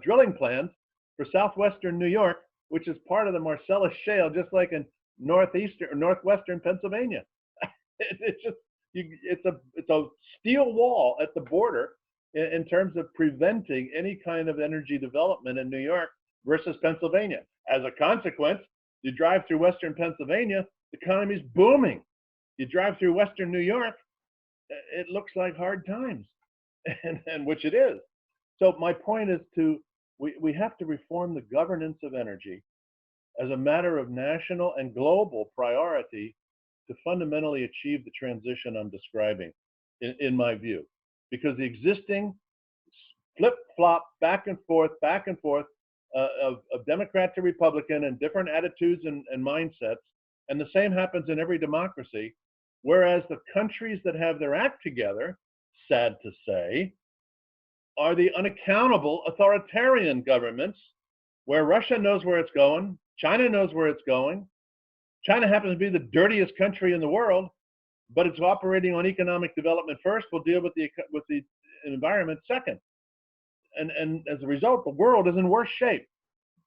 drilling plans for southwestern New York, which is part of the Marcellus Shale, just like in northeastern or northwestern Pennsylvania. It's a steel wall at the border in terms of preventing any kind of energy development in New York versus Pennsylvania. As a consequence, you drive through western Pennsylvania, the economy's booming. You drive through western New York, it looks like hard times, and which it is. So my point is we have to reform the governance of energy as a matter of national and global priority to fundamentally achieve the transition I'm describing, in my view. because the existing flip-flop back and forth of Democrat to Republican and different attitudes and mindsets, and the same happens in every democracy, whereas the countries that have their act together, sad to say, are the unaccountable authoritarian governments where Russia knows where it's going, China knows where it's going. China happens to be the dirtiest country in the world, but it's operating on economic development first. We'll deal with the environment second. And as a result, the world is in worse shape.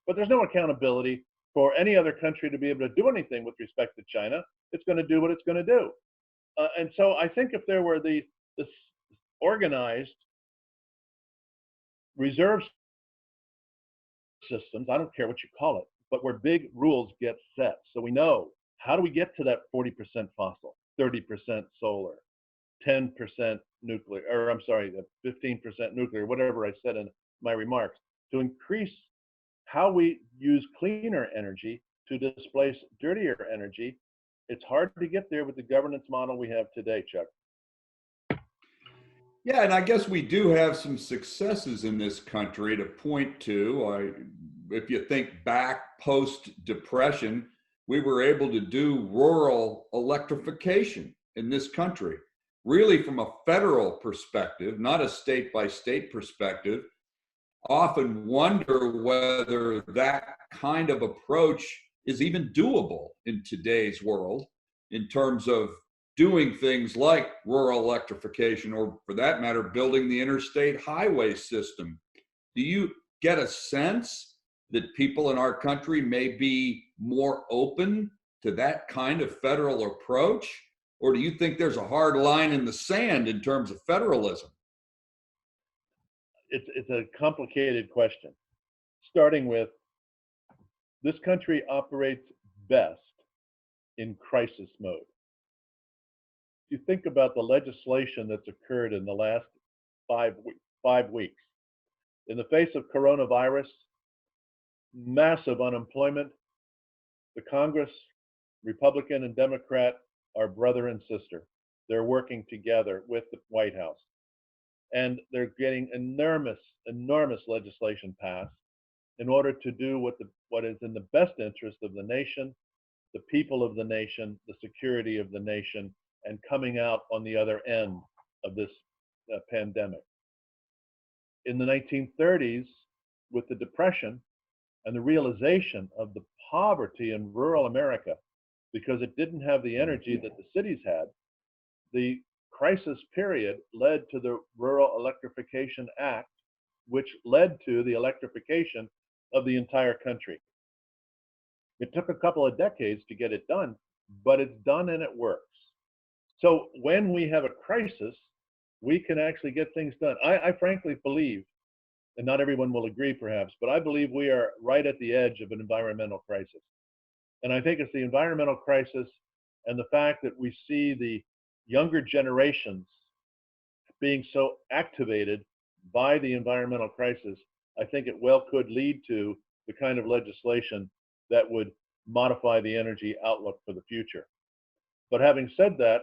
But there's no accountability for any other country to be able to do anything with respect to China. It's going to do what it's going to do. And so I think if there were the organized reserve systems, I don't care what you call it, but where big rules get set. So we know, how do we get to that 40% fossil, 30% solar, 10% nuclear, or I'm sorry, 15% nuclear, whatever I said in my remarks, to increase how we use cleaner energy to displace dirtier energy. It's hard to get there with the governance model we have today, Chuck. Yeah, and I guess we do have some successes in this country to point to. If you think back post-Depression, we were able to do rural electrification in this country, really from a federal perspective, not a state-by-state perspective. Often wonder whether that kind of approach is even doable in today's world in terms of doing things like rural electrification, or for that matter, building the interstate highway system. Do you get a sense that people in our country may be more open to that kind of federal approach? Or do you think there's a hard line in the sand in terms of federalism? It's a complicated question. Starting with, this country operates best in crisis mode. You think about the legislation that's occurred in the last 5 weeks. In the face of coronavirus, massive unemployment, the Congress, Republican and Democrat, are brother and sister. They're working together with the White House. And they're getting enormous legislation passed in order to do what is in the best interest of the nation, the people of the nation, the security of the nation, and coming out on the other end of this pandemic. In the 1930s, with the Depression and the realization of the poverty in rural America, because it didn't have the energy that the cities had, the crisis period led to the Rural Electrification Act, which led to the electrification of the entire country. It took a couple of decades to get it done, but it's done and it works. So when we have a crisis, we can actually get things done. I frankly believe, and not everyone will agree perhaps, but I believe we are right at the edge of an environmental crisis. And I think it's the environmental crisis and the fact that we see the younger generations being so activated by the environmental crisis. I think it well could lead to the kind of legislation that would modify the energy outlook for the future. But having said that,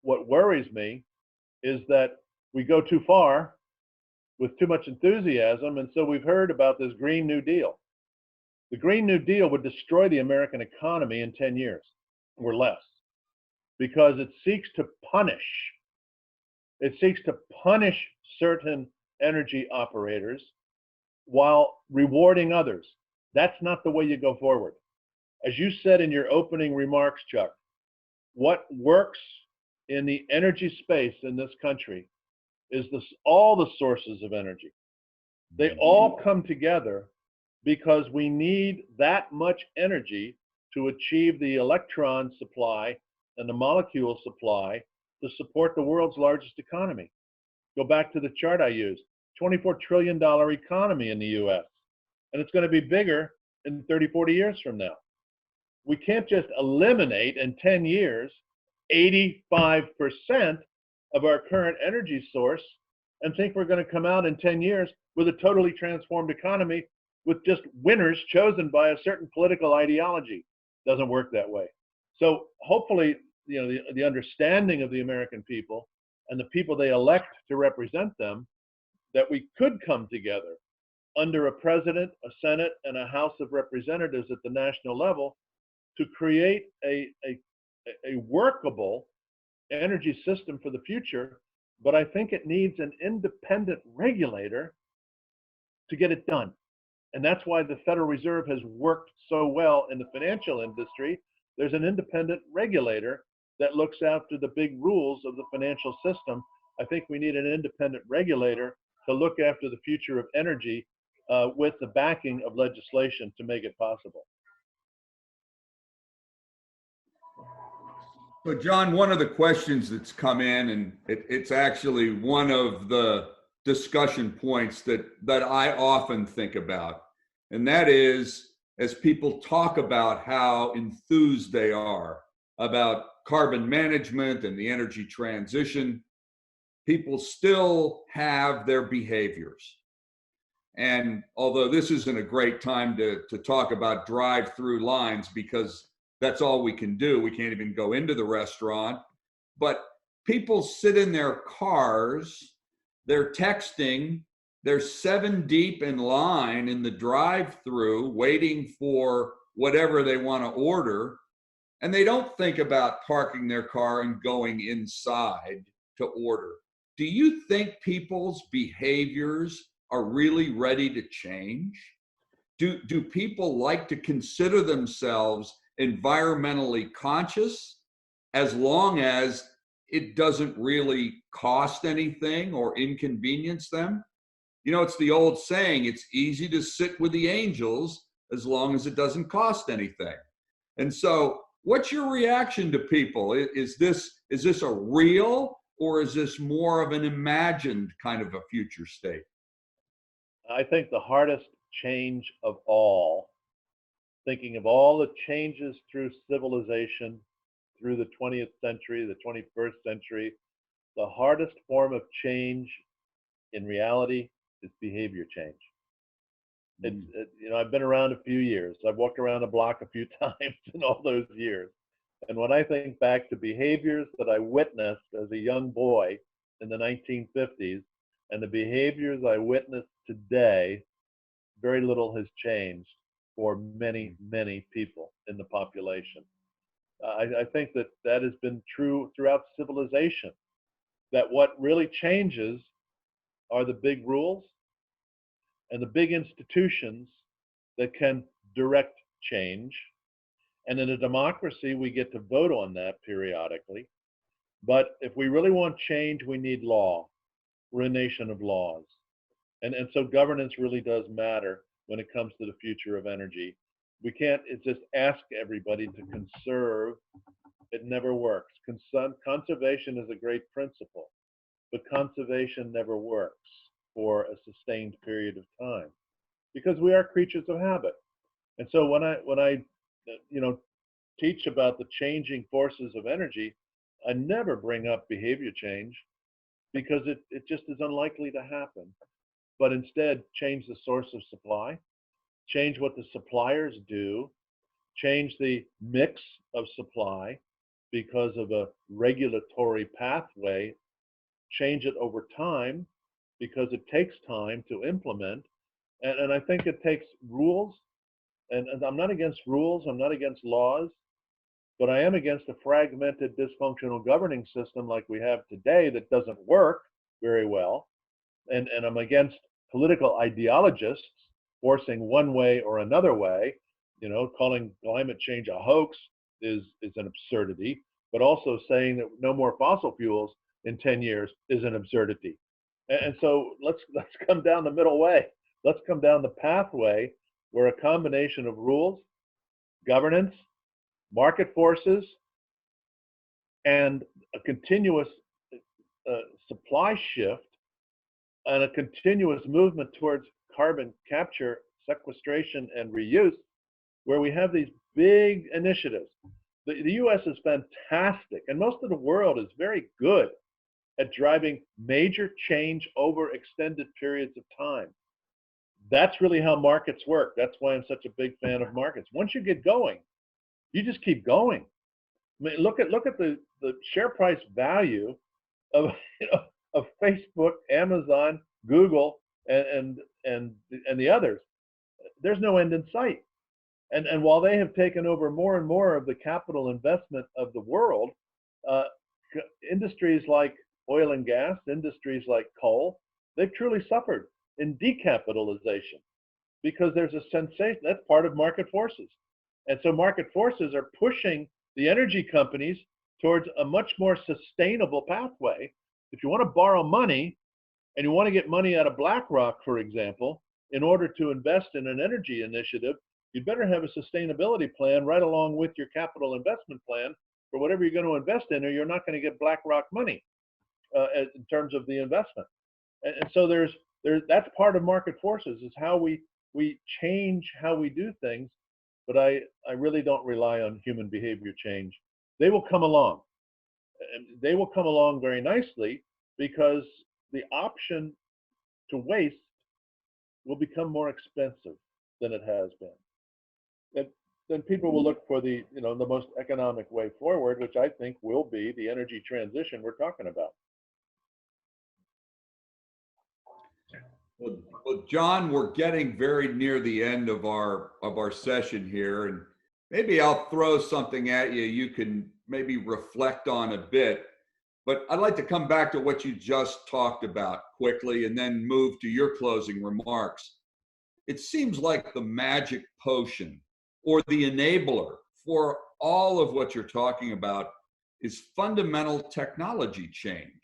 what worries me is that we go too far with too much enthusiasm. And so we've heard about this Green New Deal. The Green New Deal would destroy the American economy in 10 years or less, because it seeks to punish certain energy operators while rewarding others. That's not the way you go forward. As you said in your opening remarks, Chuck, what works in the energy space in this country is all the sources of energy. They all come together because we need that much energy to achieve the electron supply and the molecule supply to support the world's largest economy. Go back to the chart I used, $24 trillion economy in the US, and it's going to be bigger in 30, 40 years from now. We can't just eliminate in 10 years 85% of our current energy source and think we're going to come out in 10 years with a totally transformed economy with just winners chosen by a certain political ideology. Doesn't work that way. So hopefully, the understanding of the American people and the people they elect to represent them, that we could come together under a president, a Senate, and a House of Representatives at the national level to create a workable energy system for the future. But I think it needs an independent regulator to get it done. And that's why the Federal Reserve has worked so well in the financial industry. There's an independent regulator that looks after the big rules of the financial system. I think we need an independent regulator to look after the future of energy with the backing of legislation to make it possible. So, John, one of the questions that's come in, and it's actually one of the discussion points that I often think about, and that is, as people talk about how enthused they are about carbon management and the energy transition, people still have their behaviors. And although this isn't a great time to talk about drive-through lines, because that's all we can do. We can't even go into the restaurant. But people sit in their cars, they're texting, they're 7 deep in line in the drive-through waiting for whatever they want to order. And they don't think about parking their car and going inside to order. Do you think people's behaviors are really ready to change? Do people like to consider themselves environmentally conscious as long as it doesn't really cost anything or inconvenience them? You know, it's the old saying, it's easy to sit with the angels as long as it doesn't cost anything. And so what's your reaction to people? Is this a real, or is this more of an imagined kind of a future state? I think the hardest change of all, thinking of all the changes through civilization, through the 20th century, the 21st century, the hardest form of change in reality is behavior change. I've been around a few years. I've walked around the block a few times in all those years. And when I think back to behaviors that I witnessed as a young boy in the 1950s and the behaviors I witness today, very little has changed for many, many people in the population. I think that has been true throughout civilization, that what really changes are the big rules and the big institutions that can direct change. And in a democracy, we get to vote on that periodically. But if we really want change, we need law. We're a nation of laws. And so governance really does matter when it comes to the future of energy. We can't just ask everybody to conserve. It never works. Conservation is a great principle, but conservation never works for a sustained period of time because we are creatures of habit. And so when I teach about the changing forces of energy, I never bring up behavior change because it just is unlikely to happen. But instead, change the source of supply, change what the suppliers do, change the mix of supply because of a regulatory pathway, change it over time because it takes time to implement. And I think it takes rules. And I'm not against rules, I'm not against laws, but I am against a fragmented, dysfunctional governing system like we have today that doesn't work very well. And I'm against political ideologists forcing one way or another way. Calling climate change a hoax is an absurdity, but also saying that no more fossil fuels in 10 years is an absurdity. And so let's come down the middle way. Let's come down the pathway where a combination of rules, governance, market forces, and a continuous supply shift and a continuous movement towards carbon capture, sequestration, and reuse, where we have these big initiatives. The US is fantastic, and most of the world is very good at driving major change over extended periods of time. That's really how markets work. That's why I'm such a big fan of markets. Once you get going, you just keep going. I mean, look at the share price value of of Facebook, Amazon, Google, and the others. There's no end in sight. And while they have taken over more and more of the capital investment of the world, uh, industries like oil and gas, industries like coal, they've truly suffered in decapitalization because there's a sensation that's part of market forces. And so market forces are pushing the energy companies towards a much more sustainable pathway. If you want to borrow money and you want to get money out of BlackRock, for example, in order to invest in an energy initiative, you'd better have a sustainability plan right along with your capital investment plan for whatever you're going to invest in, or you're not going to get BlackRock money in terms of the investment. And so there's that's part of market forces, is how we change how we do things. But I really don't rely on human behavior change. They will come along. And they will come along very nicely because the option to waste will become more expensive than it has been. Then people will look for the most economic way forward, which I think will be the energy transition we're talking about. Well, John, we're getting very near the end of our session here, and maybe I'll throw something at you. You can maybe reflect on a bit, but I'd like to come back to what you just talked about quickly, and then move to your closing remarks. It seems like the magic potion or the enabler for all of what you're talking about is fundamental technology change.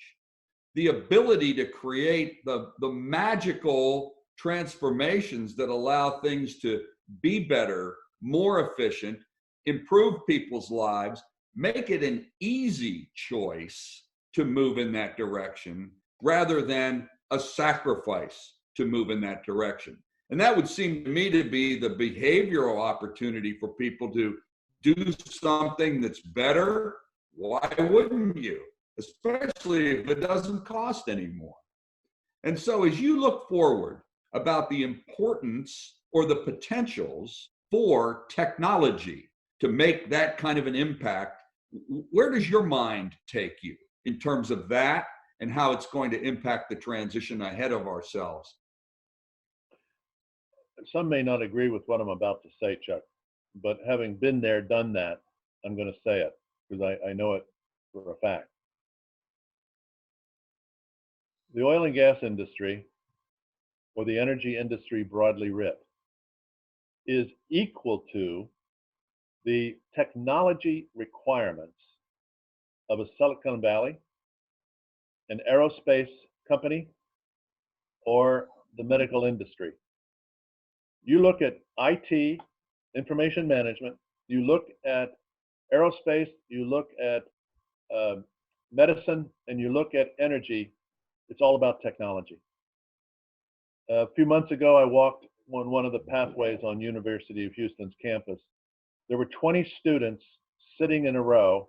The ability to create the magical transformations that allow things to be better, more efficient, improve people's lives, make it an easy choice to move in that direction rather than a sacrifice to move in that direction. And that would seem to me to be the behavioral opportunity for people to do something that's better. Why wouldn't you? Especially if it doesn't cost anymore. And so as you look forward about the importance or the potentials for technology to make that kind of an impact, where does your mind take you in terms of that and how it's going to impact the transition ahead of ourselves? Some may not agree with what I'm about to say, Chuck, but having been there, done that, I'm going to say it because I know it for a fact. The oil and gas industry, or the energy industry broadly writ, is equal to the technology requirements of a Silicon Valley, an aerospace company, or the medical industry. You look at IT, information management, you look at aerospace, you look at medicine, and you look at energy, it's all about technology. A few months ago, I walked on one of the pathways on University of Houston's campus. There were 20 students sitting in a row,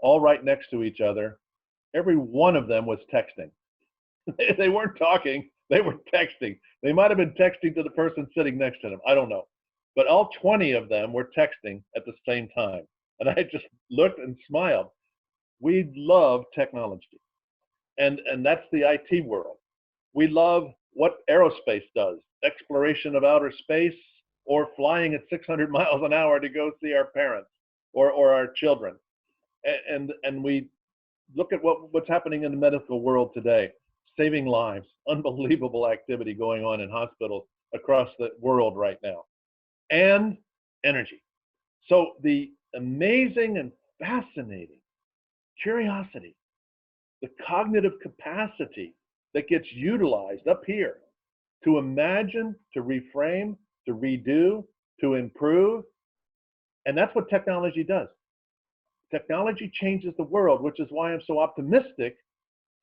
all right next to each other. Every one of them was texting. They weren't talking, they were texting. They might have been texting to the person sitting next to them, I don't know. But all 20 of them were texting at the same time. And I just looked and smiled. We love technology. And that's the IT world. We love what aerospace does, exploration of outer space, or flying at 600 miles an hour to go see our parents or our children. And we look at what's happening in the medical world today, saving lives, unbelievable activity going on in hospitals across the world right now, and energy. So the amazing and fascinating curiosity, the cognitive capacity that gets utilized up here to imagine, to reframe, to redo, to improve. And that's what technology does. Technology changes the world, which is why I'm so optimistic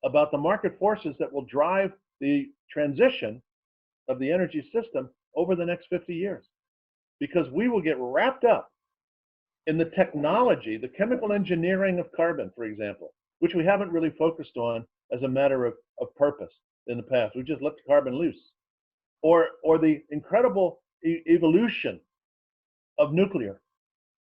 about the market forces that will drive the transition of the energy system over the next 50 years. Because we will get wrapped up in the technology, the chemical engineering of carbon, for example, which we haven't really focused on as a matter of purpose in the past. We just let the carbon loose. Or the incredible evolution of nuclear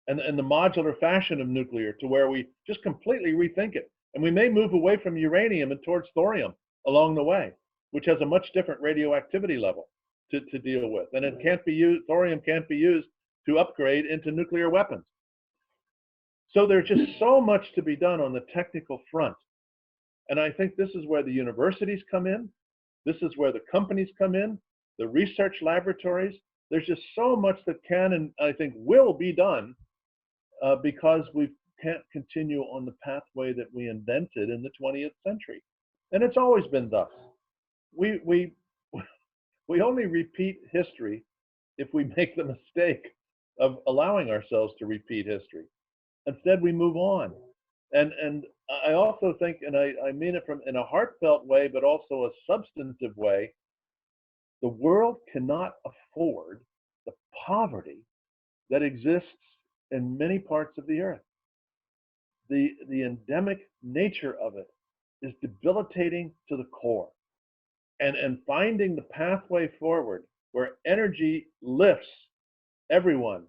and the modular fashion of nuclear, to where we just completely rethink it. And we may move away from uranium and towards thorium along the way, which has a much different radioactivity level to deal with. And it can't be used, thorium can't be used to upgrade into nuclear weapons. So there's just so much to be done on the technical front. And I think this is where the universities come in. This is where the companies come in, the research laboratories. There's just so much that can and I think will be done because we can't continue on the pathway that we invented in the 20th century. And it's always been thus. We only repeat history if we make the mistake of allowing ourselves to repeat history. Instead, we move on. And I also think, and I mean it from in a heartfelt way, but also a substantive way, the world cannot afford the poverty that exists in many parts of the earth. The endemic nature of it is debilitating to the core. And finding the pathway forward where energy lifts everyone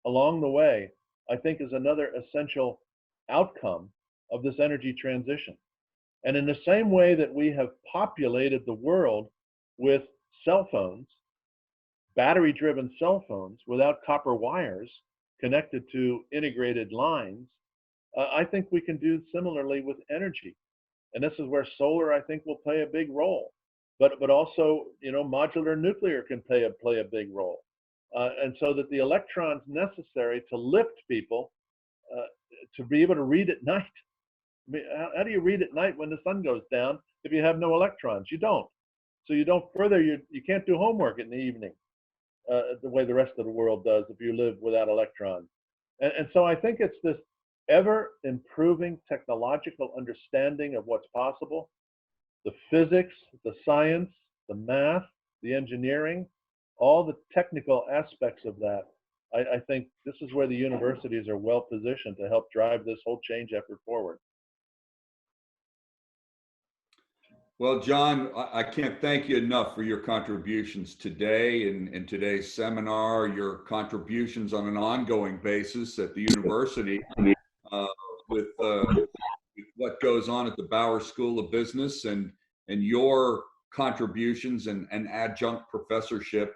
along the way, I think is another essential outcome of this energy transition. And in the same way that we have populated the world with cell phones, battery-driven cell phones without copper wires connected to integrated lines, I think we can do similarly with energy. And this is where solar, I think, will play a big role. But also, modular nuclear can play a big role. And so that the electrons necessary to lift people to be able to read at night. I mean, how do you read at night when the sun goes down if you have no electrons? You don't. So you don't further, you can't do homework in the evening the way the rest of the world does if you live without electrons. And so I think it's this ever improving technological understanding of what's possible, the physics, the science, the math, the engineering, all the technical aspects of that. I think this is where the universities are well positioned to help drive this whole change effort forward. Well, John, I can't thank you enough for your contributions today in today's seminar, your contributions on an ongoing basis at the university with what goes on at the Bauer School of Business and your contributions and adjunct professorship.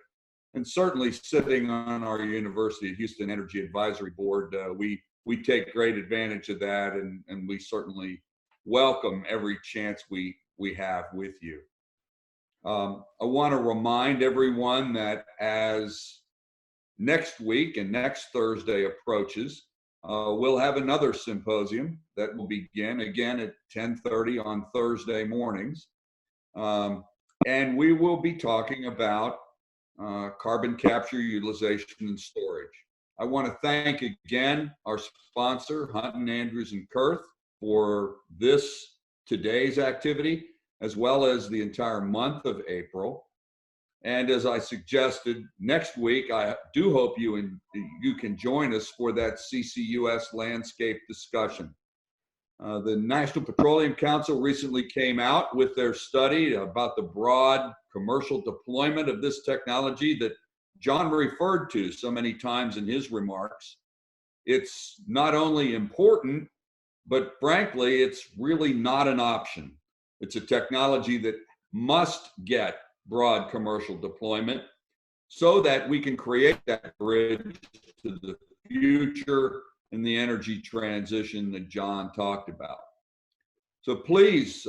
And certainly sitting on our University of Houston Energy Advisory Board, we take great advantage of that, and we certainly welcome every chance we have with you. I want to remind everyone that as next week and next Thursday approaches, we'll have another symposium that will begin again at 10:30 on Thursday mornings. And we will be talking about carbon capture, utilization, and storage. I want to thank again our sponsor, Hunton, Andrews & Kurth, for today's activity, as well as the entire month of April. And as I suggested, next week, I do hope you can join us for that CCUS landscape discussion. The National Petroleum Council recently came out with their study about the broad commercial deployment of this technology that John referred to so many times in his remarks. It's not only important, but frankly, it's really not an option. It's a technology that must get broad commercial deployment so that we can create that bridge to the future in the energy transition that John talked about. So please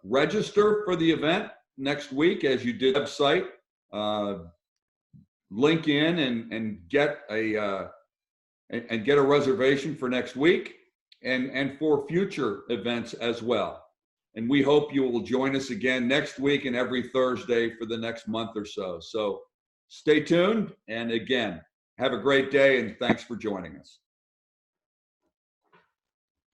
register for the event next week as you did the website. Link in and get a reservation for next week and for future events as well. And we hope you will join us again next week and every Thursday for the next month or so. So stay tuned, and again, have a great day, and thanks for joining us.